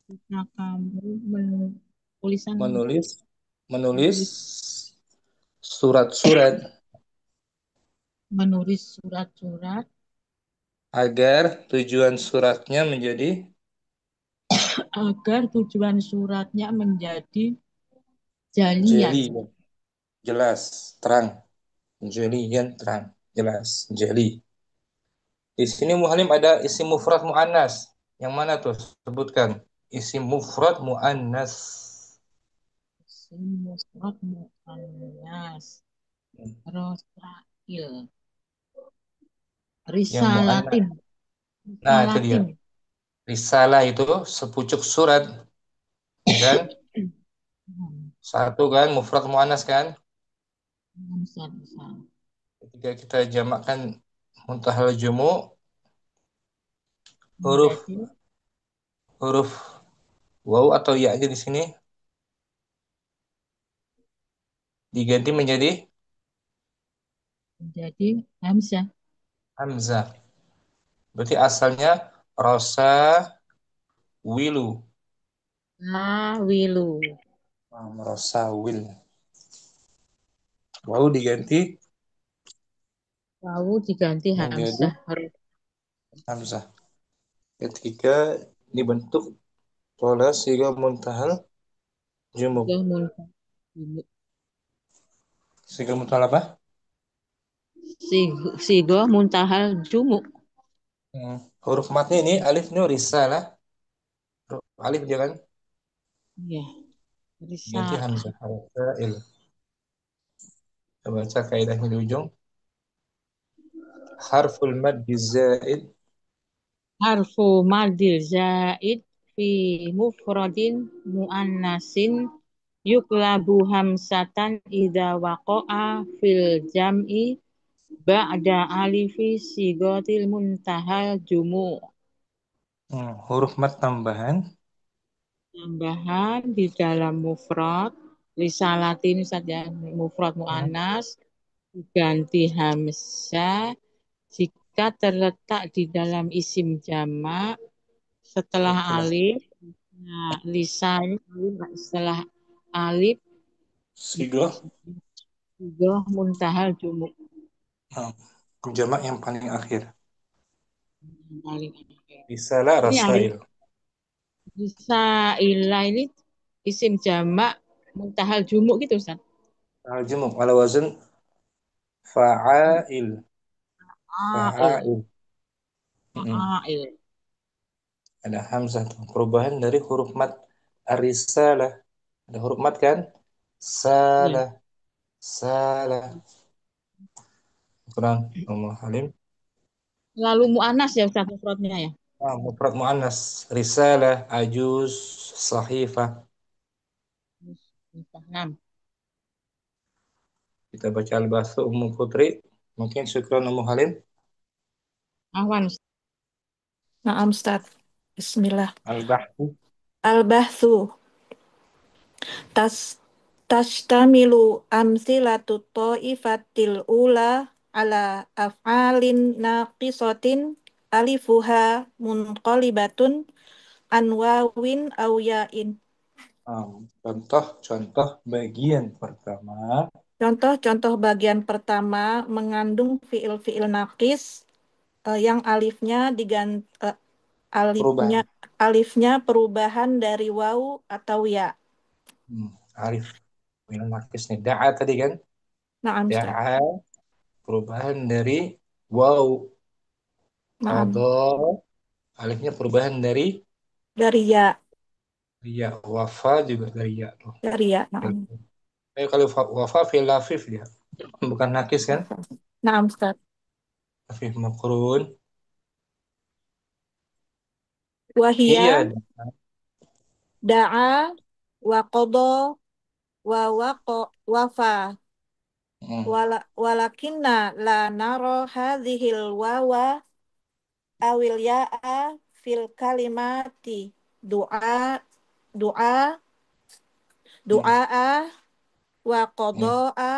Jika kamu tulisan menulis menulis menulis surat-surat menulis surat-surat agar tujuan suratnya menjadi agar tujuan suratnya menjadi jalian. jeli, jelas, terang, jelian terang, jelas, jeli. Di sini Muhalim ada isim mufrad muannas. Yang mana tuh? Sebutkan. Isim mufrad muannas. Isim mufrad muannas rosail Yang muannas. risalatin Nah, itu dia. risalatin Risalah itu sepucuk surat, ya kan? Satu kan, mufrad muannas kan? Ketika kita jamakkan muntahal jumu, huruf menjadi huruf waw atau ya aja di sini diganti menjadi hamzah hamzah. Berarti asalnya rosa wilu. wilu Rosa wil. Waw diganti wawu diganti menjadi hamzah hamzah. Ketika dibentuk pola siga muntahal Jumuk. Sigoh muntahal jumuk. Sigal mutalabah. Sigoh muntahal jumuk. Huruf matnya ini alif ini risalah. Alif dia kan Ya, ganti risalah. hamzah harf fa'il. Kita baca kaidahnya di ujung. Harful mad zaid Harfu madil zaid fi mufradin muannasin yuklabu hamsatan idza waqa'a fil jam'i ba'da alifi sigotil muntahal jumu. huruf mat tambahan Tambahan di dalam mufrad risalatin saja mufrad hmm, muannas diganti hamzah jika terletak di dalam isim jamak setelah setelah alif. Nah, lisan setelah alif sigoh sigoh muntahal jumuk. nah, jamak yang paling akhir. Paling akhir. Risalah Ini alif rasail. bisa ilah ini isim jamak muntahal jumuk gitu Ustaz. Al-jumuk ala wazn fa'ail. Ail. Fa'ail. Mm-mm. Ail. Ada hamzah tuh. Perubahan dari huruf mat ar-risalah. Ada huruf mat kan? Ya. Salah. Salah. Kurang. Ummu Halim. Lalu mu'anas ya Ustaz mufradnya ya. Mufrad muannas. Risalah, ajuz, sahifah. Enam. Kita baca al-basu Ummu Putri. Mungkin syukran Ummu Halim. Awan. Naam Ustaz. Bismillah. Al-bahsu. Al-bahthu tas tashtamilu amsilatu ta'ifatil ula ala af'alin naqisatin alifuha munqalibatun an wawin aw ya'in. Contoh-contoh bagian pertama Contoh-contoh bagian pertama mengandung fiil-fiil naqis yang alifnya perubahan. alifnya perubahan dari waw atau ya. Alif fi'il naqis nih. Da'a tadi kan? Naam Ustaz. Da'a perubahan dari waw. Naam. Qadha alifnya perubahan dari Dari ya, ya. Wafa juga dari ya tuh. dari ya. Naam. Kalau wafa fi'il lafif dia. Bukan nakis kan? Naam Ustaz. Lafif makrun. Wahia Hiya. da'a wa qadha wa wafa Hmm. walakinna la naro hadhil wawa awil ya'a fil kalimati du'a du'a Hmm. du'a wa Hmm. qadha'a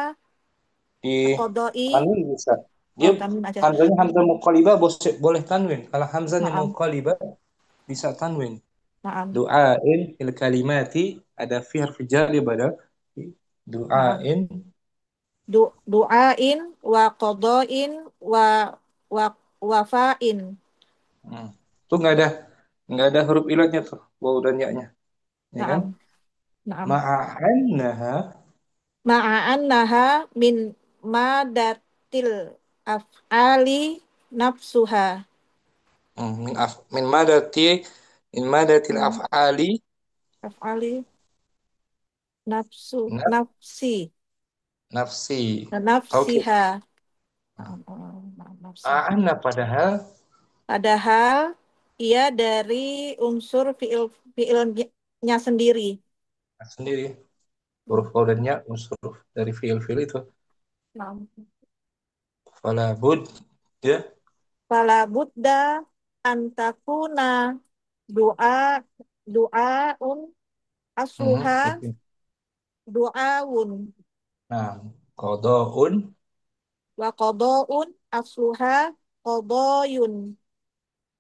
Di qadha'i. tanwin bisa. Dia Oh, tanwin aja. hamzanya hamzah muqallibah boleh tanwin. Kalau hamzanya Naam. muqallibah bisa tanwin. Naam. Du'ain fil kalimati ada fi harf jar pada Naam. du'ain. Du'ain wa qadha'in wa wafa'in. Hmm. Tuh nggak ada huruf ilatnya tuh, waw dan ya-nya, ya kan? Naam. Naam. Ma'annaha Ma'annaha min madatil af'ali nafsuha. min madatil Min af'ali af'ali nafsu naf- nafsi nafsi. Oke. nafsiha. Nafsiha. Ma'anna padahal Padahal ia dari unsur fiilnya sendiri. sendiri huruf waw dan ya unsur dari fiil-fiil itu. Naam. Fala bud ya. Fala budda antakuna doa doaun asluha Oke. doaun Nah, qada'un wa qadaun asluha qadayun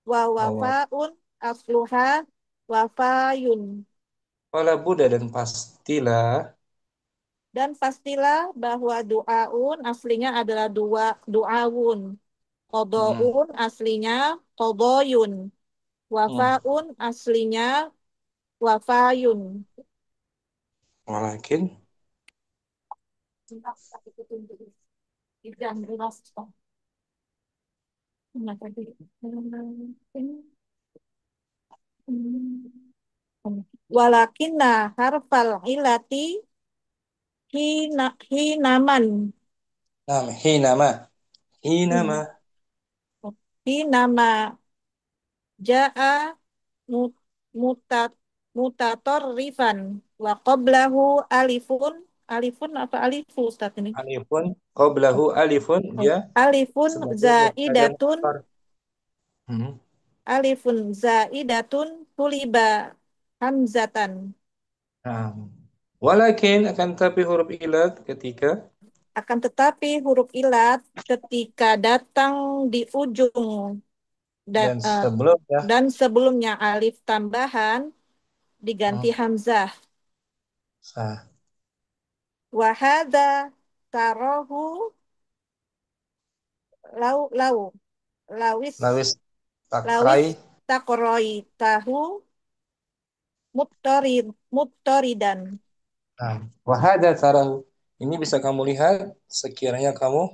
wa wa wafaun asluha wafayun. fala budda dan pastilah. Dan pastilah bahwa doaun aslinya adalah doaun. Hmm. Qadaun aslinya qadayun. Hmm. Wafaun aslinya wafayun. Walakin. Walakinna harfal ilati hinaman. Nah, hinama. Hinama ja'a mut- mutat mutatorrifan wa qablahu alifun apa alifu Ustaz ini? Alifun qablahu alifun, dia Alifun sebagai mubtada zaidatun muakhar. Hmm. alifun zaidatun tuliba hamzatan. Nah. Walakin akan tapi huruf ilat ketika Akan tetapi huruf ilat ketika datang di ujung dan sebelumnya dan sebelumnya alif tambahan diganti hamzah. sah. Wahada tarohu lau lawis Lawis lawis takrai. takroi tahu muttoridan. Nah, wahada tarahu. Ini bisa kamu lihat sekiranya kamu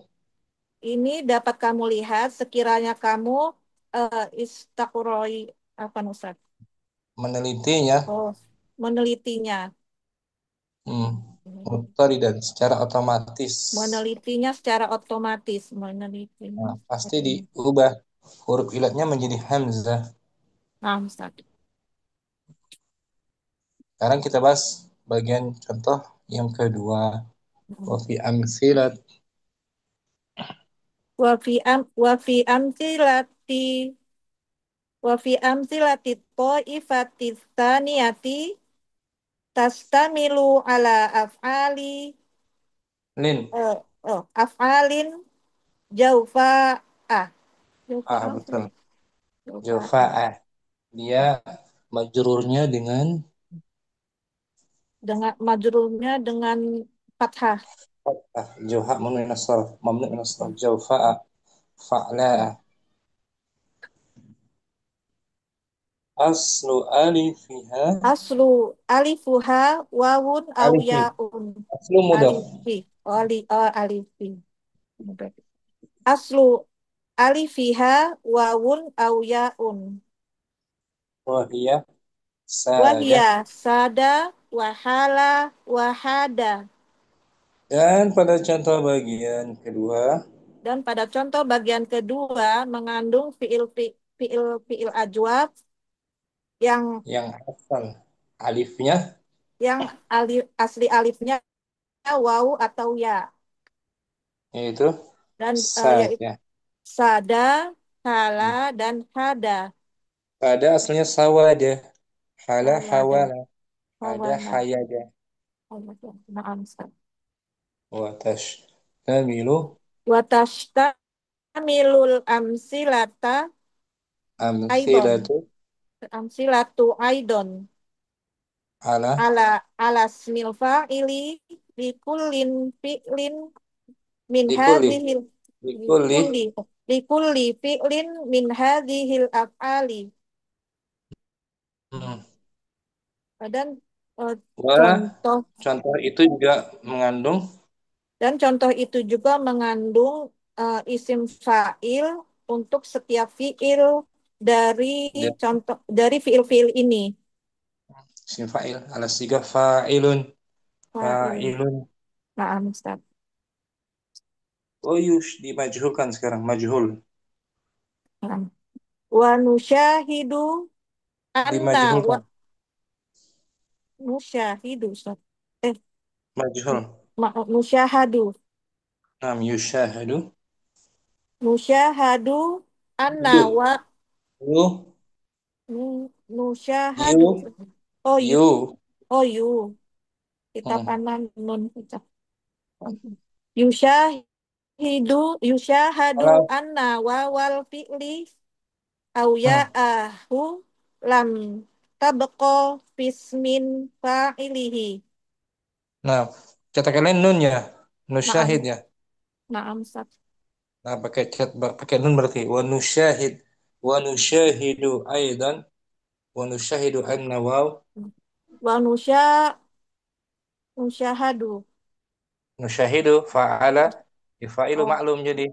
Ini dapat kamu lihat sekiranya kamu istakroi apa Ustaz? menelitinya, Oh, menelitinya. muttaridan secara otomatis. Menelitinya secara otomatis. Menelitinya. Nah, pasti diubah huruf ilatnya menjadi hamzah. Nah, Ustaz. Sekarang kita bahas bagian contoh yang kedua. Wa fi amsilat Wa fi amsilati ta'ifati tsaniyati tastamilu ala lin. af'alin jawfa'ah. Jawfa'ah. Betul. Jawfa'ah. Jawfa'ah. Dia majrurnya dengan Majrurnya dengan fathah. fathah. Jawha mamnu min as-sarf. Mamnu min as-sarf. Jawfa'ah. Fa'la'ah. Aslu alifiha Aslu alifuha wawun au alifi. yaun. Aslu mudaf. Alifi. Aslu alifiha wawun au yaun. Wahiyah sada. Wahia sada wahala wahada. Dan pada contoh bagian kedua Dan pada contoh bagian kedua mengandung fiil ajwab yang asal alifnya asli alifnya wawu atau ya. yaitu Dan yaitu sada. sada, hala, dan hada. Sada aslinya sawada. Hala Sawada, hawala. Ada hawana. hayada. Naam, Ustaz. Wa tashtamilu Watashtamilul amsilata aidon. amthilatu Amsilatu aidon. ala Ala smil fa'ili likullin fi'lin min likulli hadhil likulli likulli fi'lin min hadhil af'ali. hmm. Dan Wah, contoh itu juga mengandung contoh itu juga mengandung isim fa'il untuk setiap fi'il dari dari fi'il-fi'il ini. isim fa'il ala siga fa'ilun fa'ilun. Nah, Ustaz. Oh yush dimajhulkan sekarang majhul Nah. Wa nusyahidu anna wa dimajhulkan nusyahidu Ustaz. majhul Nusyahadu. nam yushahadu Nusyahadu anna yu wa yu nusyahadu. yu Oh, yu you. Kitab anan nun kitab. Yusyahadu Kalau anna wawal fi'li au ya'ahu lam tabqa fismin fa'ilihi. nah katakan nun ya nusyahid ya. Naam, Ustaz. Nah pakai nun berarti wa nusyahidu aidan wa nusyahidu anna waw Wa nusya Nusyahadu. Nusyahidu fa'ala fa'ilu Oh, maklum jadi.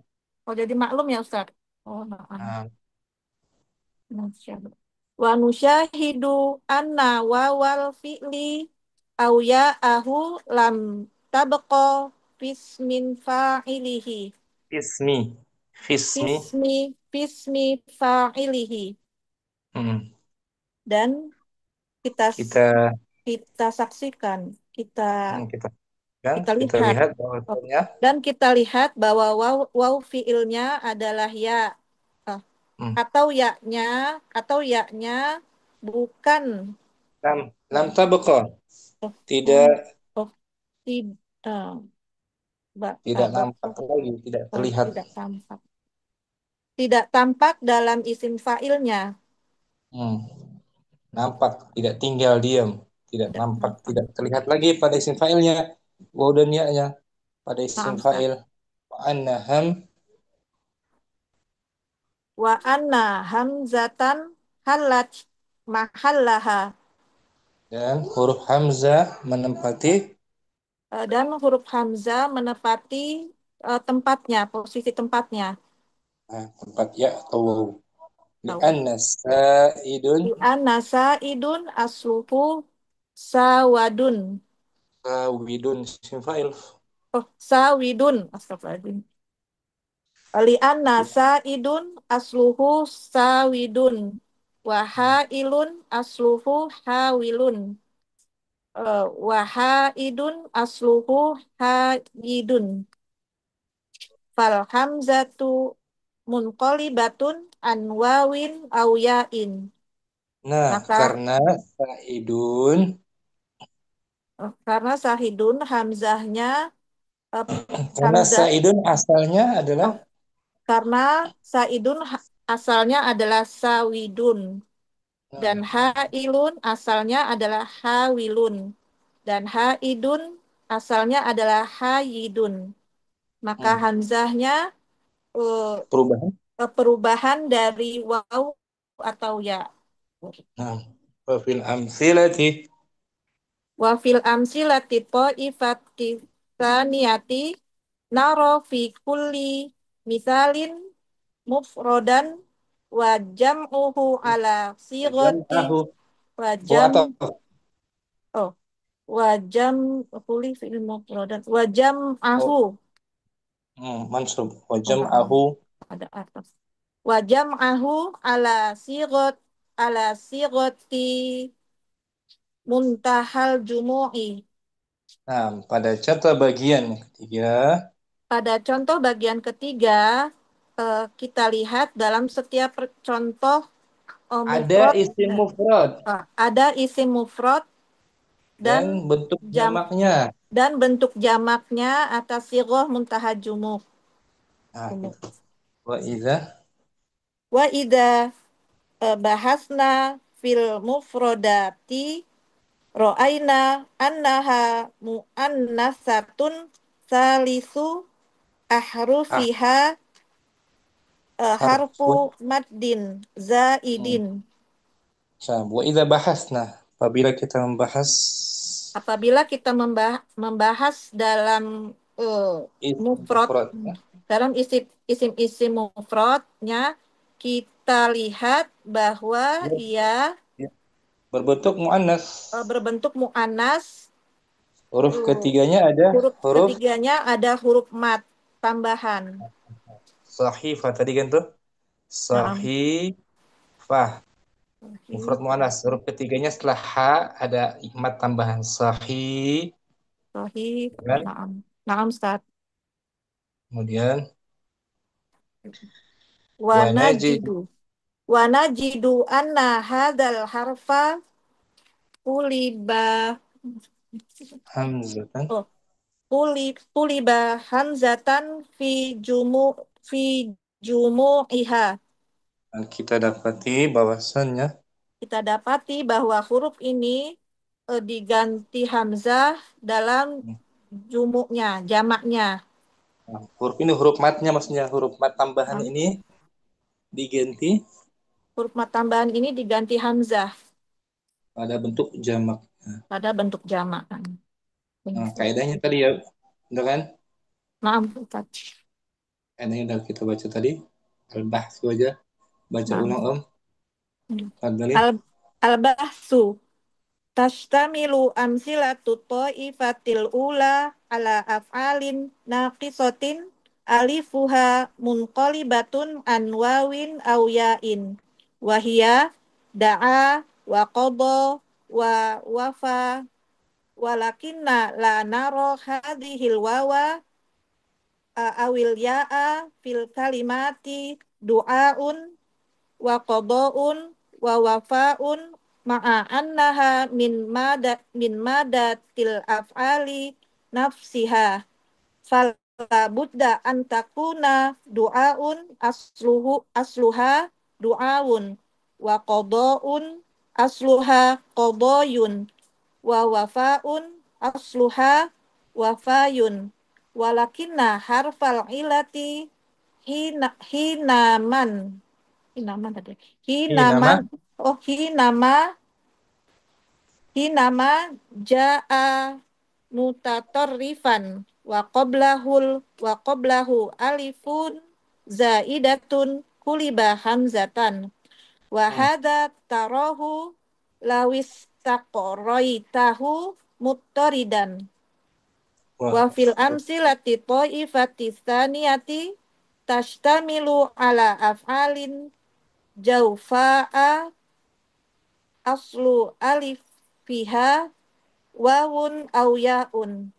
oh jadi maklum ya Ustaz. Oh, na'am. Nah, Nusyahadu. Wa nusyahidu anna wawal fi'li au ya'ahu lam tabqa fismin fa'ilihi. ismi fismi Fismi fa'ilihi. hmm. Dan kita kita kita saksikan, kita kita kan kita kita lihat. lihat Oh, bahwasanya dan kita lihat bahwa waw fiilnya adalah ya. Ah, hmm, atau yaknya bukan lam lam oh, tabqa oh, tidak oh, oh, tidak tidak nampak lagi, tidak terlihat. tidak tampak. Tidak tampak dalam isim fa'ilnya. Hmm. Nampak, tidak tinggal diam, tidak Tidak nampak, tampak. tidak terlihat lagi pada isim fa'ilnya, waw dan ya-nya pada isim Naam, Ustaz. fa'il. Wa annaham Wa anna hamzatan halat mahallaha. dan huruf hamzah menempati Dan huruf hamzah menepati tempatnya, posisi tempatnya. tempat ya atau waw. Tahu. Li'anna sa'idun Li'anna sa'idun asluhu sawadun. sawidun isim fa'il. Oh, sawidun. Astagfirullahaladzim. Li'anna sa'idun asluhu sawidun. Wahailun asluhu hawilun. Wahaidun asluhu hayidun. Fal hamzatu munqalibatun an wawin au ya'in. Nah, Maka karena sa'idun karena sahidun hamzahnya eh, karena hamzah sa'idun asalnya adalah oh, karena saidun asalnya adalah sawidun dan nah, hailun asalnya adalah hawilun dan haidun asalnya adalah hayidun. Maka hmm, hamzahnya eh, perubahan. perubahan dari waw atau ya. Nah, wa fil amsilati Wa fil amsilati ta'ifati tsaniyati naro fi kulli misalin mufrodan wa jam'uhu ala sigoti jam'ahu wa oh jam atau oh wa jam kulli fi'il mufrodan wa jam'ahu oh, mansub wa oh na'am. jam'ahu Ada atas wa jam'ahu ala sigoti muntahal jumu'i. nah pada contoh bagian yang ketiga Pada contoh bagian ketiga, kita lihat dalam setiap contoh ada mufrad isim mufrad ada isim mufrad dan dan bentuk jam jamaknya. dan bentuk jamaknya atas sigoh muntaha jumuk. Nah, gitu. Wa idza Wa ida bahasna fil mufrodati ro'aina annaha mu'annasatun salisu ah ahrufiha harfu harfun maddin hmm. zaidin. Wa idza bahasna apabila kita membahas Apabila kita membahas dalam isim mufrad, mufrad ya. dalam isim-isim mufradnya, kita lihat bahwa Ya, ia ya. Berbentuk muannas. berbentuk mu'annas. Huruf uh, ketiganya ada Huruf huruf ketiganya ada huruf mat tambahan. sahifah tadi kan tuh. Naam. Sahifah mufrad muannas. Huruf ketiganya setelah ha ada ikmat tambahan sahih Sahih. kan. Naam. Naam, Ustaz. Kemudian Wa wanajid najidu. Wa najidu anna hadzal harfa kuliba. hamzatan. Oh, kuliba hamzatan fi jumu'iha. Dan kita dapati bahwasannya Kita dapati bahwa huruf ini diganti hamzah dalam jumuknya, jamaknya. nah, huruf ini huruf matnya maksudnya huruf mat tambahan Nah, ini diganti huruf mat tambahan ini diganti hamzah pada bentuk jamak. pada bentuk jamak. Nah, kaidahnya tadi ya, udah kan? Naam, Ustaz. Kaidahnya udah kita baca tadi. Al-bahsu aja. Baca Naam. ulang Om. Fadli. Al Al-bahsu tashtamilu amsilatu ta'ifatil ula ala af'alin naqisatin alifuha munqalibatun an wawin aw ya'in wahia da'a wa qada wa wafa walakinna la naro hadhil wawa awil ya'a fil kalimati du'aun wa qada'un wa wafa'un ma'a annaha min madatil af'ali nafsiha fala budda an takuna du'aun asluha du'aun wa qada'un asluha qadayun wa wafa'un asluha wafayun walakinna harfal ilati hinaman Hinama tadi. Nama. Hinama ja'a mutatarrifan wa qablahu alifun zaidatun kuliba hamzatan wa hadza tarahu lawis taqraitahu muttaridan wa fil amsilati taifati tsaniyati tashtamilu ala af'alin jaufa'a aslu alif fiha wawun aw yaun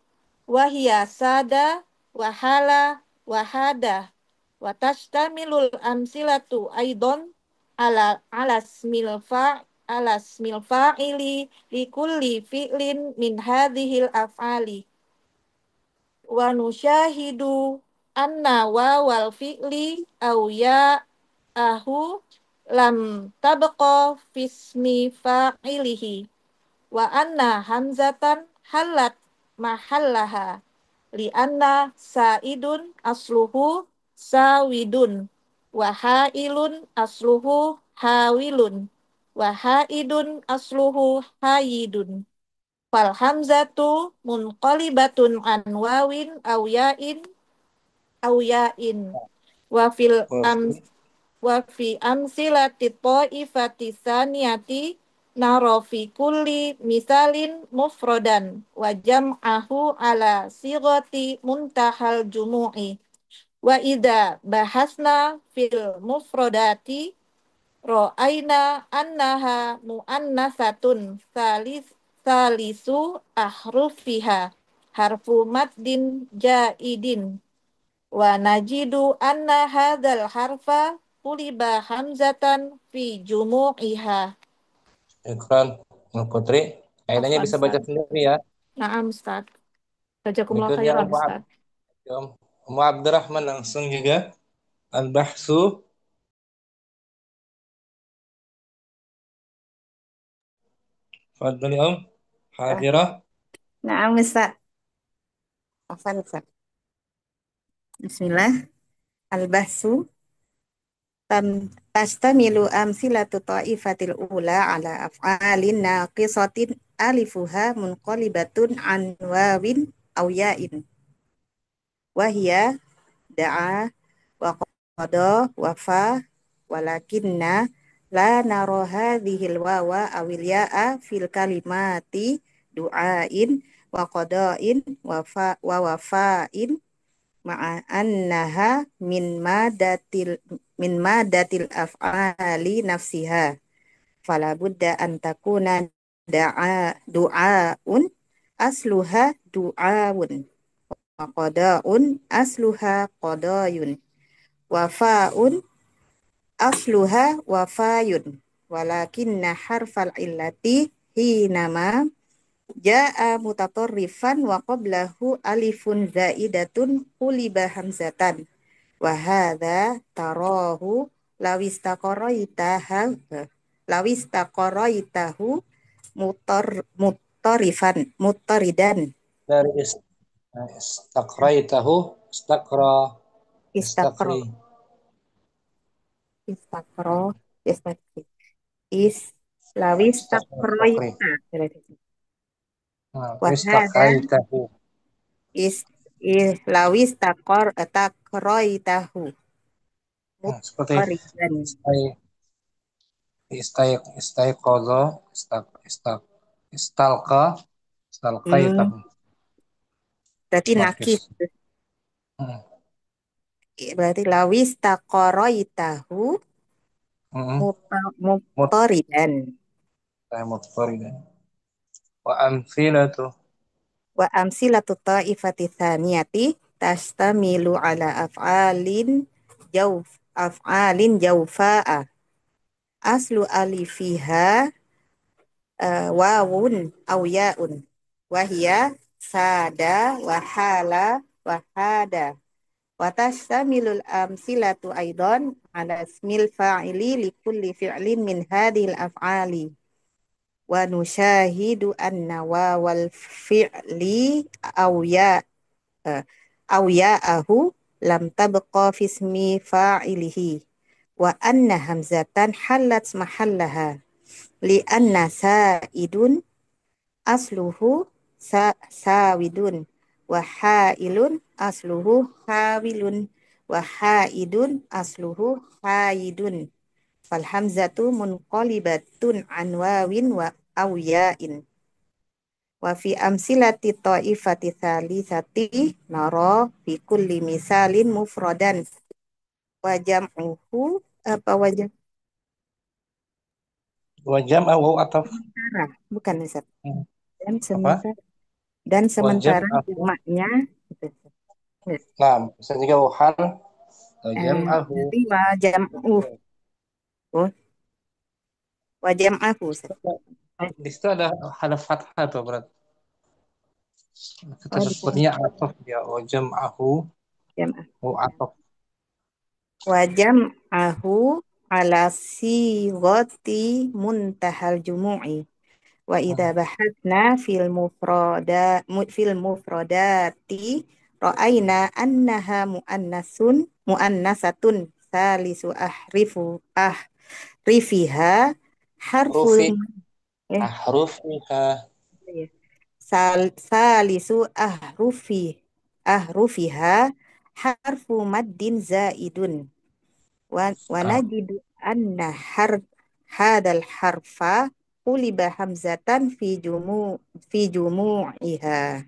wahia sada wahala wahada wa tastamilul amsilatu aidon ala smil fa'ili likulli fi'lin min hadhil af'ali wa nusyahidu anna wawal fi'li aw ya'ahu lam tabqa fismi fa'ilihi wa anna hamzatan halat mahallaha li anna sa'idun asluhu sawidun wa ha'ilun asluhu hawilun wa ha'idun asluhu hayidun fal hamzatu munqalibatun an wawin aw ya'in wa fil wa fi amsilati ta'ifati saniyati naro fi kulli misalin mufrodan wa jam'ahu ala sigati muntahal jumu'i wa idza bahasna fil mufrodati ra'aina annaha muannasatun salisu ahrufiha harfu maddin jaidin wa najidu anna hadzal harfa quliba hamzatan fi jumu'iha. Ikran, Putri. Kaidahnya bisa baca sendiri ya. Naam, Ustaz. Jazakumullah Berikutnya khairan, Ustaz. Om Abdurrahman langsung juga. Al-bahsu. Fadli Om. Hadirah. Naam, Ustaz. Afan, Ustaz. Bismillah. Al-bahsu tastamilu amsilatu ta'ifatil ula ala af'alin naqisatin alifuha munqalibatun an wawin aw ya'in wahia da'a wa qada wa fa walakinna la naro hadhil wawa awil ya'a fil kalimati du'ain wa qada'in wa wafa'in ma'a annaha min madatil af'ali nafsiha fala budda an takuna du'aun asluha du'aun wa qada'un asluha qadayun wa fa'un asluha wafayun walakinna harfal illati hinama ja'a mutatarrifan wa qablahu alifun zaidatun quliba hamzatan wa hadza tarahu lawistaqaraitahu muttaridan Dari istaqraitahu. Istaqri. lawistaqaraita Wahada istaqaitahu. is lawis takroitahu Seperti mutkoriban. istai istai istaiqadha istalqa Hmm, istalqaitahu. berarti Nakis. nakis. Hmm. Berarti lawis takroitahu Hmm. Mut mutkoriban. mutfaridan. Wa amthilatu. Wa amsilatu ta'ifati thaniyati tastamilu ala af'alin jawfa'a. Aslu alifiha wawun aw ya'un. Wahia sada wa hala wa hada. Wa tastamilul amsilatu aidan ala ismil fa'ili li kulli fi'lin min hadhil af'ali. Wa nusyahidu anna wawal fi'li aw ya aw ya'ahu lam tabqa fi ismi fa'ilihi wa anna hamzatan halat mahallaha li anna sa'idun asluhu sawidun wa hailun asluhu hawilun wa haidun asluhu haidun fal hamzatu munqalibatun an wawin wa aw ya'in. Wa fi amsilati ta'ifati thalithati nara fi kulli misalin mufradan wa jam'uhu apa wajah Wa jam'a wa ataf. sementara bukan Ustaz. Hmm. Dan Apa? sementara dan Wa sementara jam'ahu. jamaknya gitu. Ya. Nah, bisa juga hal wa jam'ahu. Berarti wa jam'uh wa jam'ahu Ustaz. Di situ ada fathah tuh berarti. Kita Oh, di sini sepertinya ataf dia wa jam'ahu jam'ah. wa ataf. Wa jam'ahu ala sighati muntahal jumu'i. Wa idza bahatsna fil mufradati ra'ayna annaha muannasatun salisu ahrifiha harful Rufi eh ahrufiha salisu ahrufiha harfu maddin zaidun wa najidu anna hadal harfa quliba hamzatan fi jumu'iha.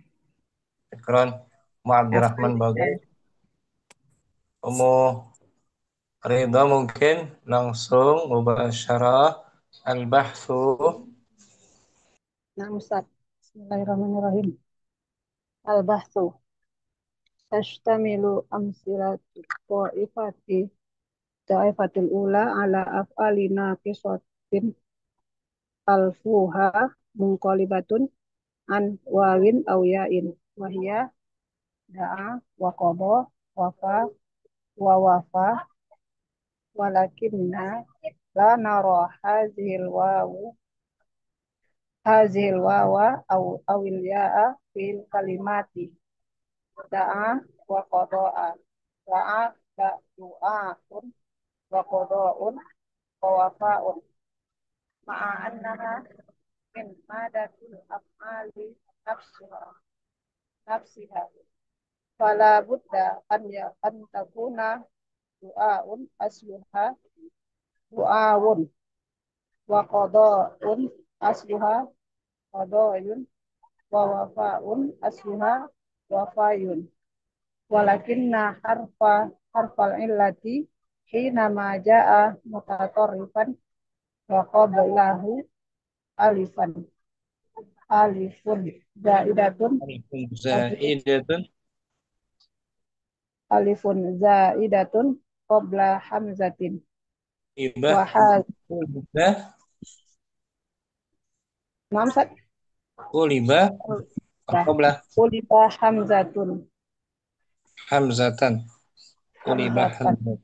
Syukran Mu Abdurrahman Afwan, bagus. Umu Ridha mungkin langsung mubasyarah al-bahthu. Nah, Ustaz. Bismillahirrahmanirrahim. Al-bahthu tashtamilu amsilatu ta'ifatil ula ala af'ali naqisatin alfuha munqalibatun an wawin aw ya'in wa hiya da'a wa qada wa fa wa wafa walakinna la nara hazihil wawa awil ya'a fil kalimati da'a wa qada'a da'a du'a'un wa qada'un wa wafa'un ma'a annaha min madatul af'ali nafsiha fala budda an takuna du'a'un asluha du'a'un wa qada'un asluha qada'un wa wafa'un asluha wafayun walakinna harfal illati hina ma ja'a mutatarrifan wa qablahu alifun zaidatun Zaidatun alifun zaidatun qabla hamzatin ibah wa ibah hamzat kulibah qabla uliba hamzatun hamzatan kulibah hamzatan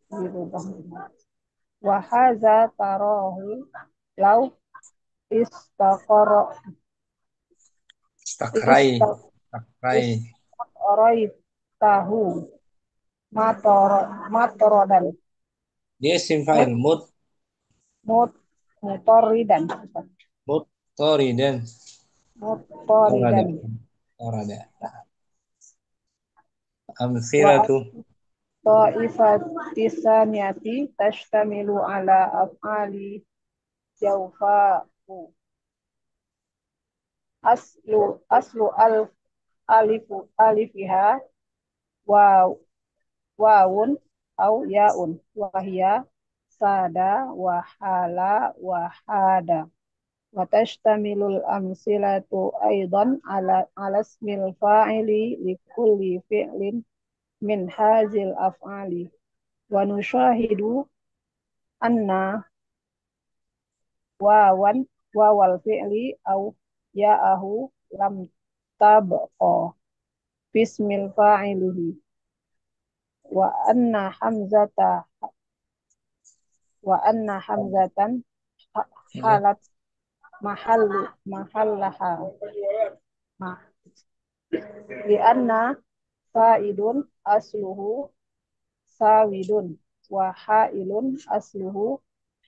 hamzatan wa haza tarahu law istaqara istakrai istaqaraitahu matorodan dia isim fa'il mutoridan mutoridan طاردا أراد. أمثلة. والطائفة الثانية تشتمل على أفعال جوفاء أصل ألفها واو أو ياء وهي سادة وحالا وحادا. وتشتمل الأمثلة أيضا على اسم الفاعل لكل فعل من هذه الأفعال. ونشاهد أن واو الفعل أو ياءه لم تبقى في اسم الفاعل، وأن حمزة حالت محلها لأن فائد أصله ساود وحائل أصله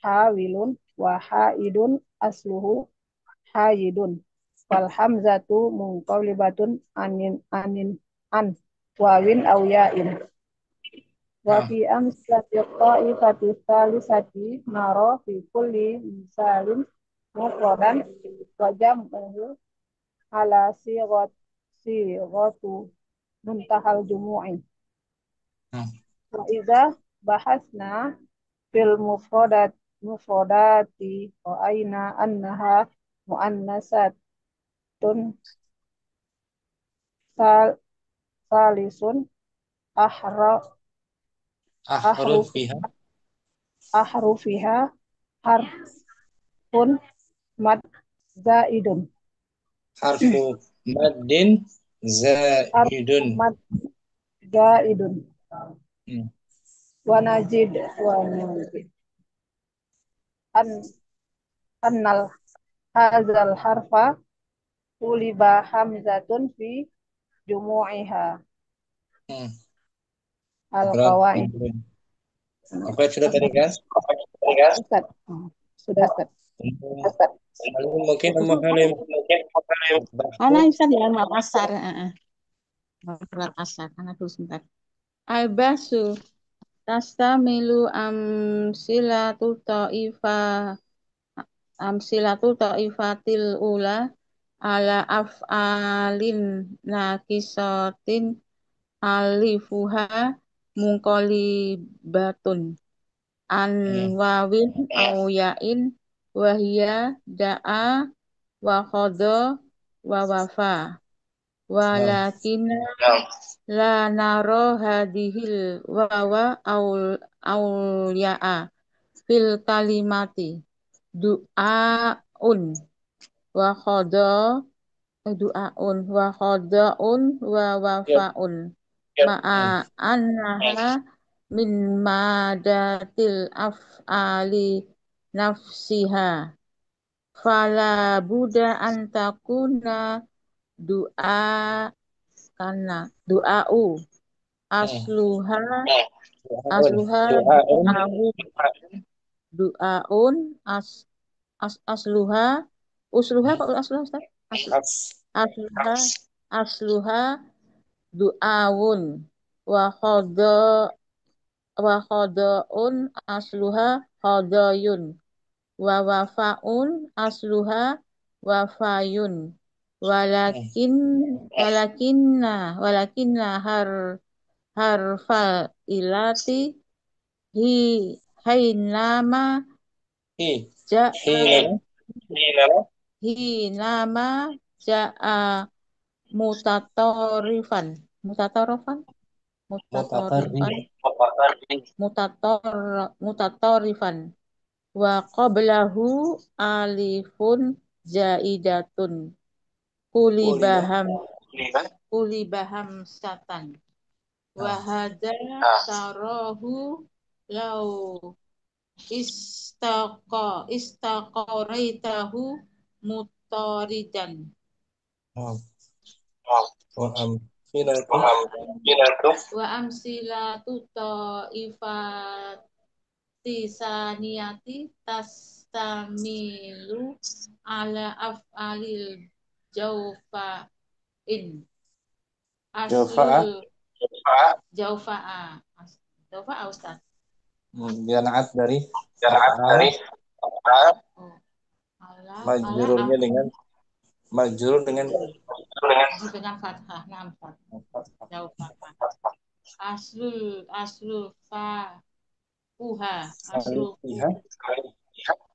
حاول وحائد أصله حايد. فالحمزة منقلبة عن واو أو ياء. وفي أمثلة الطائفة الثالثة نرى في كل مثال مفردا وجمعه على صيغة منتهى الجموع. وإذا بحثنا في المفردات رأينا أنها مؤنثات ثالث أحرفها حرف مد زائد. حرف مد حرف زائد. مد زائد. ونجد أن هذا الحرف قلب حمزة في جموعها. القواعد. Apa sudah tadi kan? Ustaz. Sudah Ustaz. Mungkin memahami. Karena Ustaz ya mau asar. Kelar asar. Karena dulu sebentar. Albasu tastamilu amsilatu ta'ifatil ula ala af'alin nakisatin alifuha mungkolibatun an wawin au yain wahia da'a wa khodo wa wafa walakin la naro hadihil wawa au ya'a fil kalimati du'aun wa khodo du'aun wa khodoun wa wafaun ma'a annaha min madatil af'ali nafsiha fala buddha antakuna du'a'u asluha du'aun asluha kok asluha Ustaz? Asluha du'awun wa khodoun asluha khodoyun wa wafaun asluha wafayun walakinna harfal ilati hinama ja'a mutatorifan wa qablahu alifun zaidatun kulibaham satan wa hadza tarahu lau istaqaraitahu mutaridan. Wa amsilatu ta'ifati saniyati tastamilu ala af'alil Jaufa'in. Jawfa'a. Aslul jaufa'a. Jaufa'a Ustaz. Dia naat dari Dari af'al. Oh. Ala Majrurnya dengan majrur dengan dengan fathah. Nah, fathah. Jaufa'a. Aslul fa uha. alifiha.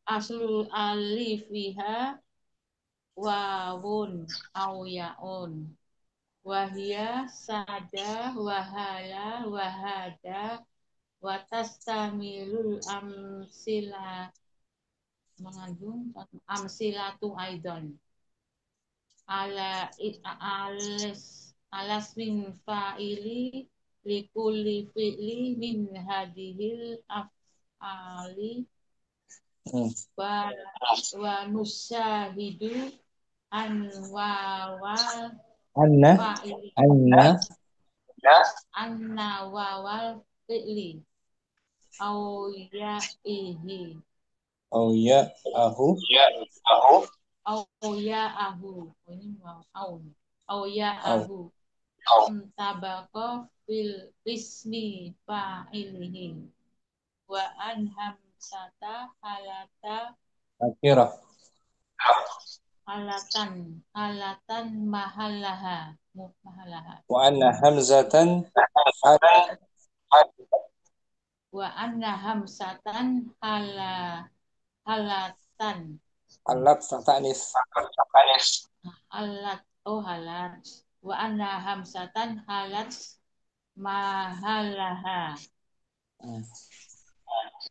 Aslul alifiha wawun au yaun. Wahia sada wahala wahada watastamilul amsila mengandung amsilatu aidon ala alas min fa'ili likulli fi'li min hadihil af'ali wa nusyahidu an wawal Anna fa'ili anna wawal fi'li au ya'ihi au ya ahu au ya'ahu ini au ya'ahu tabaqo fil ismi fa'ilihi wa an hamsata akhirah halatan mahallaha wa anna hamzatan wa anna hamsatan halatan alat ta'nis halat halat wa anna hamsatan halat mahallaha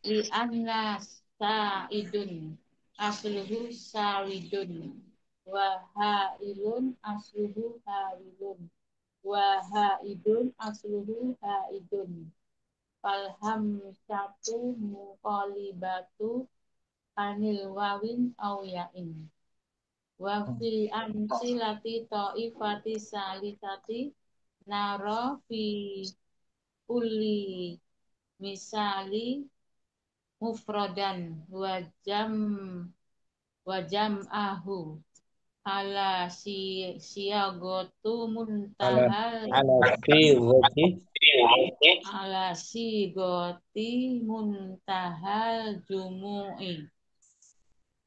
li anna sa'idun asluhu sa'idun wa ha'ilun asluhu ha'ilun wa ha'idun asluhu ha'idun falham satu muqalibatu anil wawin au ya'in wa fil amsilati ta'ifati salisati naro fi kulli misali mufrodan wajam ahu ala siyagotu muntahal ala sigoti muntahal jumu'i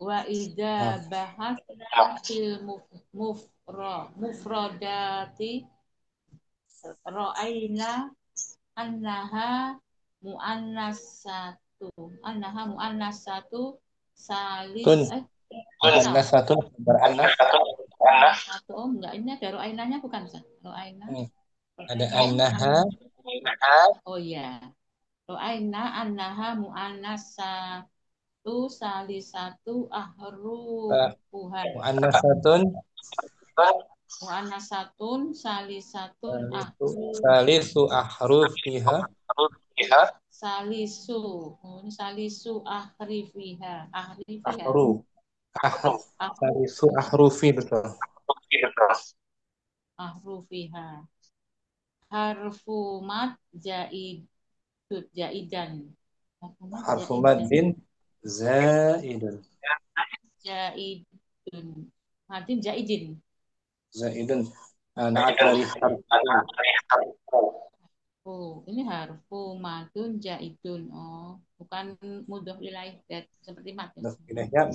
wa idza bahasna fil mufrodati ra'aina annaha muannasatu salis muannasatun berannas enggak ini ada ro'ainanya bukan ro'aina ada annaha oh ya ro'aina annaha muannasatu salisatu ahrufuha muannasatun salisatun salisu ahrufiha salisu ahrifiha salisu ahrufi betul ahrufiha harfu mad jaidan harfu maddin zaidun madin zaidun naat dari harfu. Oh, ini harfu madun jaidun. Oh, bukan mudhof ilaih seperti madin. Mudhof ilaihnya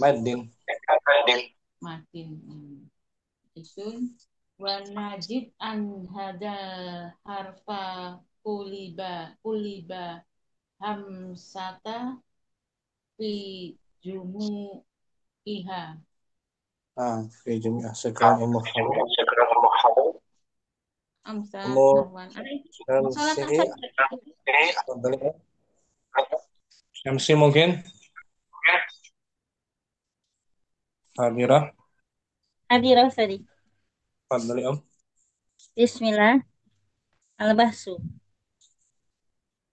madin. Itu wa najid an hadal harfa kuliba hamsata fi jumu'iha. Fi jumu'iha sekarang Amsa Syamsi mungkin Hadirah tadi. Fadli Om. Bismillah. Al-bahsu.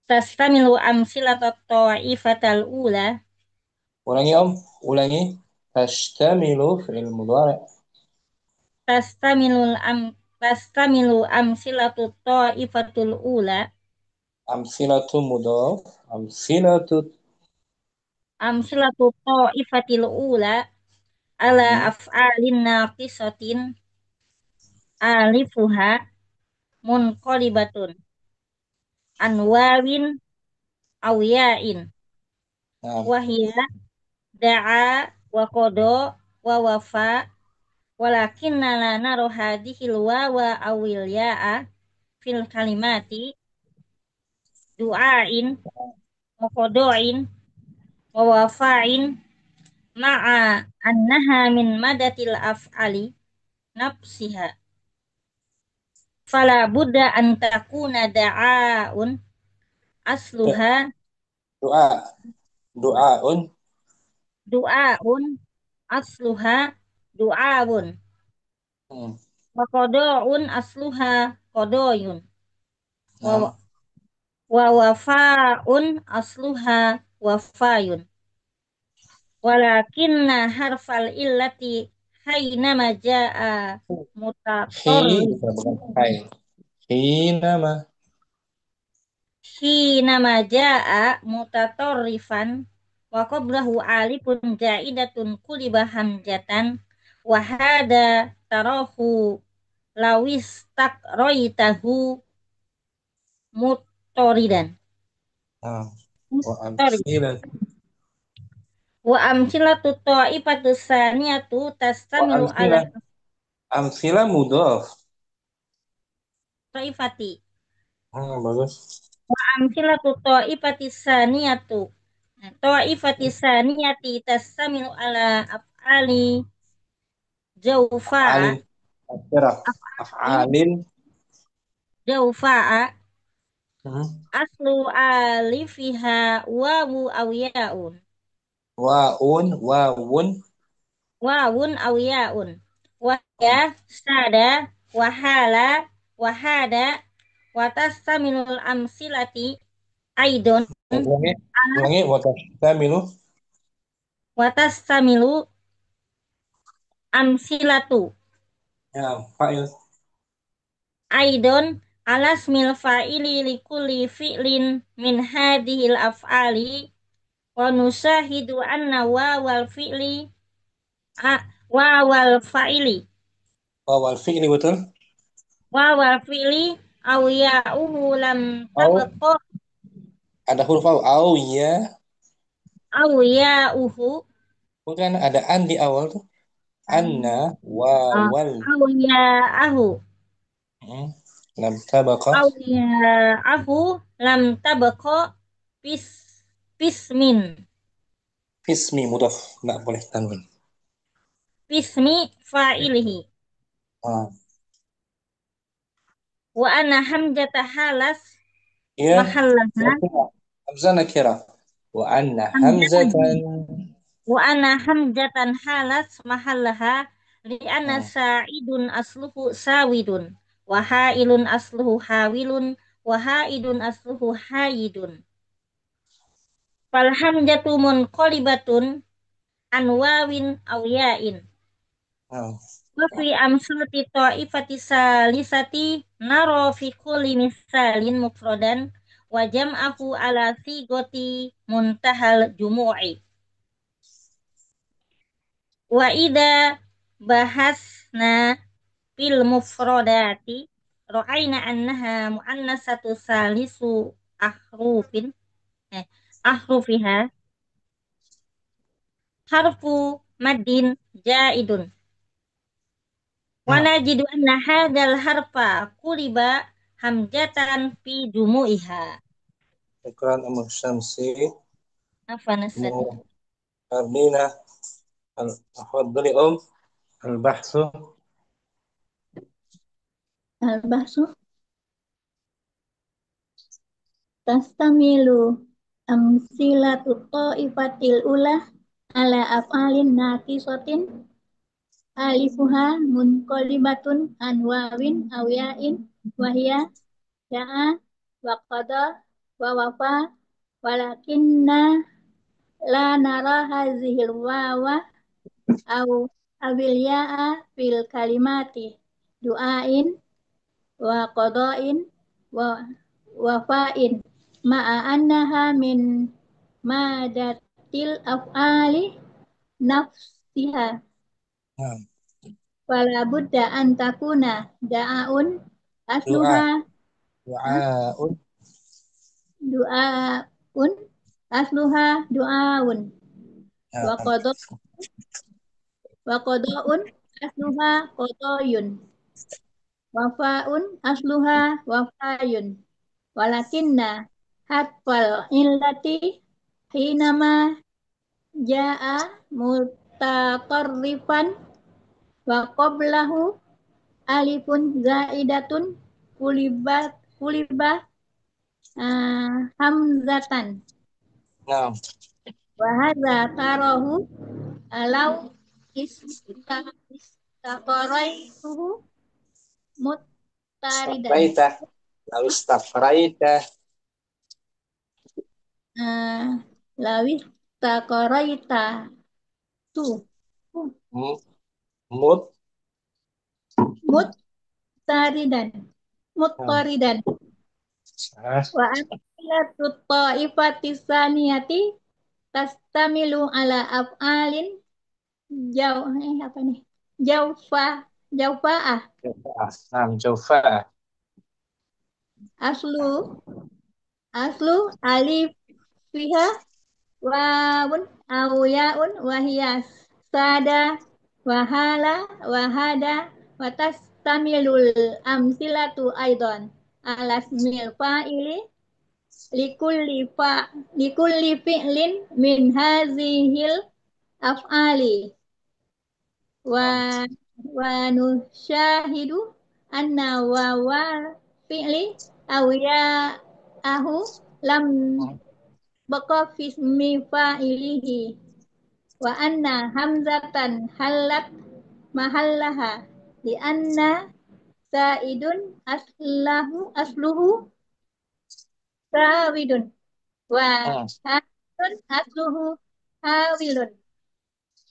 Tastamilu amsilatat ta'ifatal ula. Ulangi Om, ulangi. Tastamilu fi'il mudhari'. Tastamilu amsilatut ta'ifatul ula. Amsilatu mudhaf, amsilatu ta'ifatil ula ala af'alin naqisatin alifuha munqalibatun an wawin aw ya'in Nah, wa hiya da'a wa qada wa wafa walakinna la naro hadhil wawa awil ya'a fil kalimati du'ain wa qada'in wa wafa'in ma'a annaha min madatil af'ali nafsiha fala budda an takuna da'aun asluha doa, doaun, du'aun asluha du'aun hmm. wa qada'un asluha qadayun wa Nah, wa wafa'un asluha wafayun walakinna harfal illati hainama ja'a mutatorrif bukan hai. Hinama, hinama ja'a mutatorrifan wa qablahu alifun ja'idatun kuliba hamjatan wa hada tarahu lawis takroitahu mutoridan nah, wa Sorry. amsilah, Wa amsilatu ta'ifatu saniyatu wa tastamilu ala amsilah, amsilah mudhaf. ta'ifati. Bagus. Wa amsilatu ta'ifati saniyatu. Ta'ifati saniyati tastamilu ala af'ali jawfa'a. Af'alin, akhirah, af'alin, Jawfa'a. hmm. Aslu alifiha wawu aw ya'un. Wawun, Wawun aw ya'un. Wahya sada wahala wahada watastaminul amsilati aidon ulangi, watastamilu, watastamilu amsilatu ya, fa'il, aidon alasmil fa'ili likulli fi'lin min hadhil af'ali wa nusahidu anna wawal fi'li wawal fa'ili wawal fi'li betul, wawal fi'li aw ya'uhu lam au, tabqa ada huruf au ya, aw ya'uhu bukan ada an di awal tuh, anna, wawal, aw ya'ahu hmm. Lam tabaqa, aw ya'ahu lam tabqa pis pismin ismi mudhaf, nggak boleh tanwin. bismi fa'ilihi Ah, wa ana hamzata halas ya, mahallaha hamzah nakira, wa anna hamzatan hamzatan, wa ana hamzatan halas mahallaha li anna hmm. sa'idun asluhu sawidun wa ha'ilun asluhu hawilun wa ha'idun asluhu hayidun fal hamzatu munqalibatun an wawin aw ya'in Ah, wa fi amsalati ta'ifati salisati naro fi kulli misalin mufradan wa jam'ahu ala sigoti muntahal jumu'i wa idza bahasna fil mufradati ra'ayna annaha muannasatu salisu ahrufin ahrufiha harfu maddin jaidun wa nah, najidu anna hadzal harfa quliba hamzatan fi jumu'iha Ikran Umar Syamsi, afana Ustaz. Ardina, Al-Fadli Al-Bahsu, Al-bahsu tastamilu amsilatu ta'ifatil ula ala af'alin naqisatin alifuha munqalibatun an wawin aw ya'in wa hiya da'a wa qada wa wafa walakinna la nara hazihil wawa aw awil ya'a fil kalimati du'ain wa qada'in wa wafa'in ma'a annaha min madatil af'ali nafsiha nah, fala budda an takuna da'aun Doa. asluha Doaun. du'aun asluha du'aun wa Nah, qada wa qada'un asluha qadayun wafa'un asluha wafayun walakinna hatfal illati hinama ja'a mutaqarrifan wa qablahu alifun zaidatun kulibah hamzatan nah, wa hadza tarahu alau istaqaraituhu muttaridan Stafraita. Lalu stafraita. lawis taqaraita tu Mut. muttaridan muttaridan Ah, wa amilatu ta'ifati saniyati tastamilu ala af'alin apa nih jaufa jaufa'ah nah, Jaufa. aslu aslu alif fiha wawun au yaun wahiyas sada wahala wahada watastamilul amsilatu aidan alasmil fa'ili likulli fi'lin min hazihil af'ali wa wa nusyahidu anna wa fi'li aw ahu lam baqa fi ismi fa'ilihi wa anna hamzatan halat mahallaha li anna sa'idun asluhu sawidun wa haidun asluhu hawilun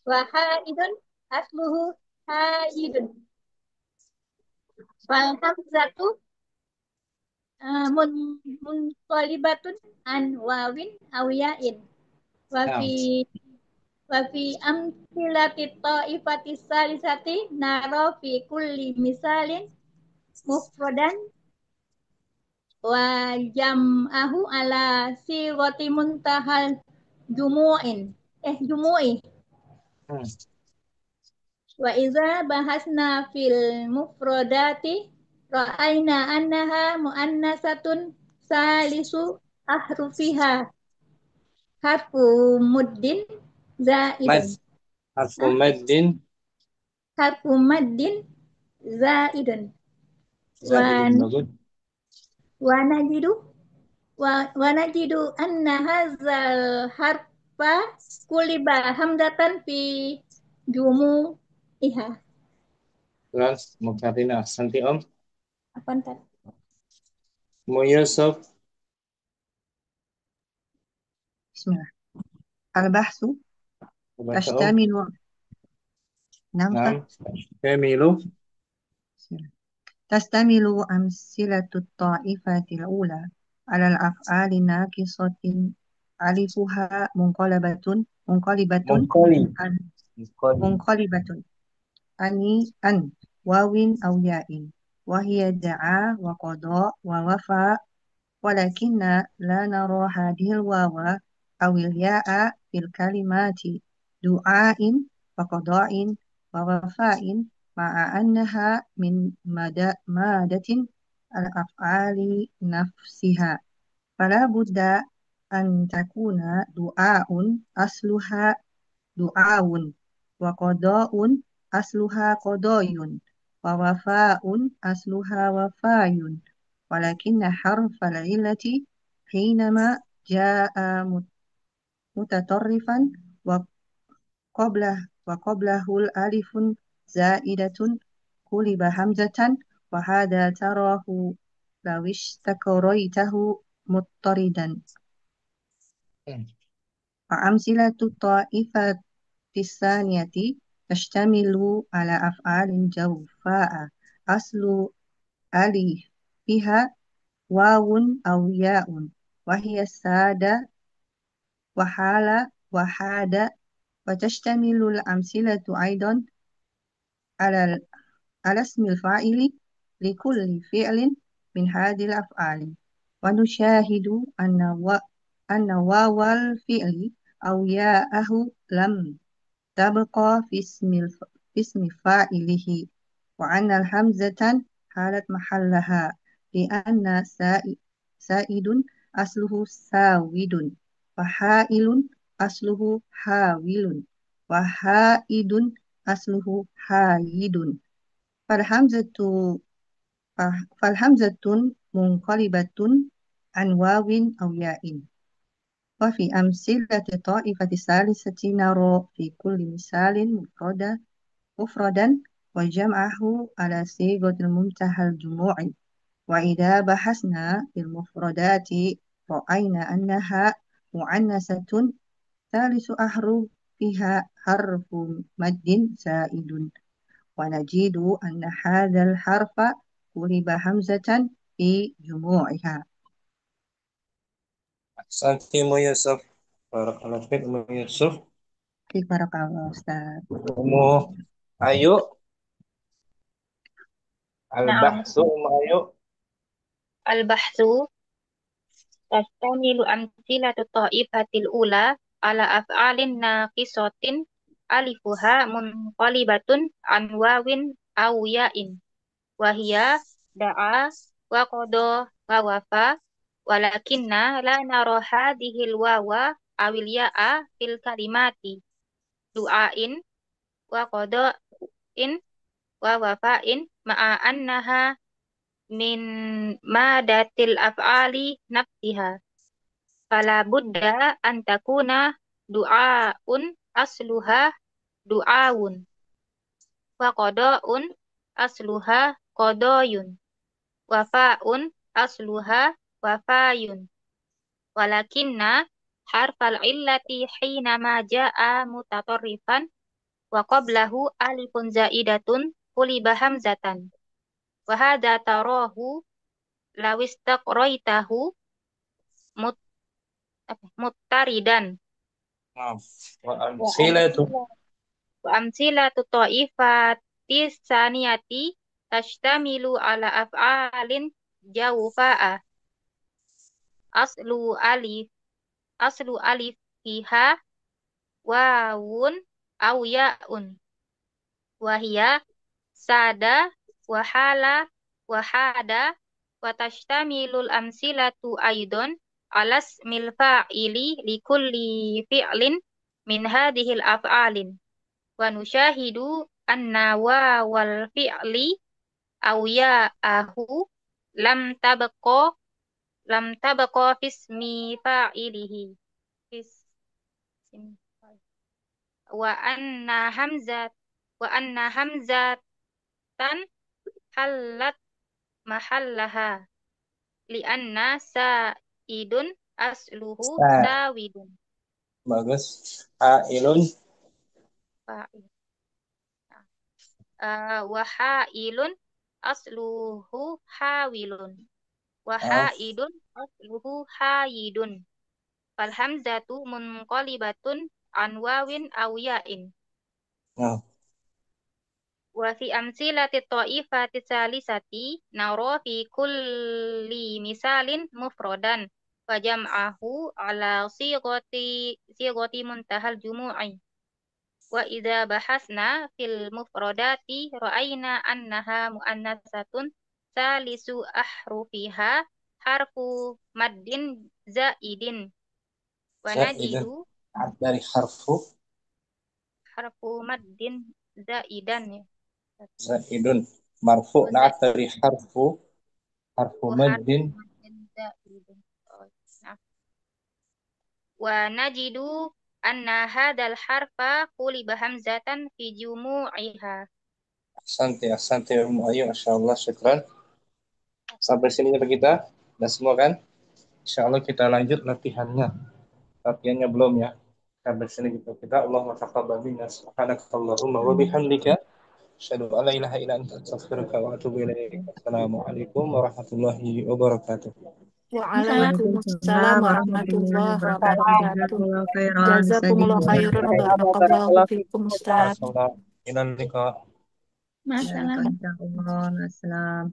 wa haidun asluhu hayidun wal hamzatu munqalibatun an wawin aw ya'in wa Nah, fi amthilati ta'ifati salisati nara fi kulli misalin mufradan wa jam'ahu ala sighati muntahal jumu'i wa iza bahasna fil mufradati ra'ayna annaha muannasatun salisu ahrufiha harfu muddin zaidun harfu maddin. harfu maddin zaidun Zaidun bagus. wa najidu wa najidu anna hadzal harfa kuliba hamzatan fi jumu'iha Terus, Mukarrina. Santi Om. apa ntar Mu Yusuf. Bismillah. Al-bahsu Baca Om. tashtamilu. Nam Nam. Kamilu. tastamilu amsilatu ta'ifatil ula ala al-af'ali naqisatin alifuha munqalibatun Munqali. an Munqali. munqalibatun an wawin aw ya'in wa hiya da'a wa qada wa wafa walakinna la nara hadhihi al-wawa aw al-ya'a fil kalimati du'ain wa qada'in wa wafa'in ma'a annaha min madatin al-af'ali nafsiha fala budda an takuna du'aun asluha du'aun wa qada'un asluha qadayun wa wafa'un asluha wafayun walakinna harfal illati hinama ja'a mutatarrifan wa qablahul alifun zaidatun kuliba hamzatan wa hadha tarahu lawish takoraitahu muttaridan wa amsilatu ta'ifatis saniyati tashtamilu ala af'alin jawfa'a aslu alif fiha wawun aw ya'un wa hiya sada wa hala wa hada wa tashtamilu al-amsilatu aidan ala على اسم الفاعل لكل فعل من هذه الأفعال. ونشاهد أن واو الفعل أو ياءه لم تبقى في اسم فاعله، وأن الهمزة حالت محلها، لأن سائد أصله ساود، وحائل أصله حاول، وحائد أصله حايد. فالهمزة فالهمزة منقلبة عن واو أو ياء. وفي أمثلة الطائفة الثالثة نرى في كل مثال مفردا وجمعه على صيغة المنتهى الجموع. وإذا بحثنا في المفردات رأينا أنها مؤنثة ثالث أحرفها حرف مد زائد، ونجد أن هذا الحرف قلب همزة في جموعها. أحسنت أم يوسف. بارك الله فيك أم يوسف. بارك الله أستاذ. أم Ayu, نعم. al-bahsu Om Ayu. البحث تشتمل أمثلة الطائفة الأولى على أفعال ناقصة ألفها منقلبة عن واو أو ياء، وهي دعا وقضى ووفى، ولكننا لا نرى هذه الواو أو الياء في الكلمات دعاء وقضاء ووفاء، مع أنها من مادة الأفعال نفسها، فلا بد أن تكون دعاء أصلها دعاء، وقضاء أصلها قضاي، وفاء أصلها وفاي. ولكن حرف العلة حينما جاء متطرفا وقبله ألف زائدة قلب همزة، وهذا تراه لو استقريته مضطردا. نعم. وأمثلة وأمثلة الطائفة الثانية تشتمل على أفعال جوفاء أصل ألف فيها واو أو ياء، وهي ساد وحال وحاد. وتشتمل الأمثلة أيضا على اسم الفاعل لكل فعل من هذه الأفعال. ونشاهد أن واو الفعل أو ياءه لم تبقى في اسم فاعله، وأن همزة حلت محلها، لأن سائد أصله ساود. bagus. Ailun. وحائل أصله حاول، وحائد أصله حايد. فالهمزة منقلبة عن واو أو ياء. وفي أمثلة الطائفة الثالثة نرى في كل مثال مفردا وجمعه على صيغة منتهى الجموع. وإذا بحثنا في المفردات رأينا أنها مؤنثة ثالث أحرفها حرف مد زائد، ونجد dari حرف مد زائدا zaidun marfu na'at dari harfu maddin ونجد أن هذا الحرف قلب همزة في جموعها. Ahsanti Ummu Ayu, Masya syukran. Sampai sini kita dan semua kan? Insyaallah kita lanjut latihannya belum ya. Sampai sini kita Allahumma taqabbal minna subhanakallahumma wa bihamdika asyhadu an la ilaha illa anta astaghfiruka wa atubu ilaik. Assalamualaikum warahmatullahi wabarakatuh. Waalaikumsalam warahmatullahi wabarakatuh. Jazakumullah khairan. Jazakumullah khairan wa barakallahu fikum Ustaz. Ilal liqa. Masalah. Waalaikumsalam. Assalam.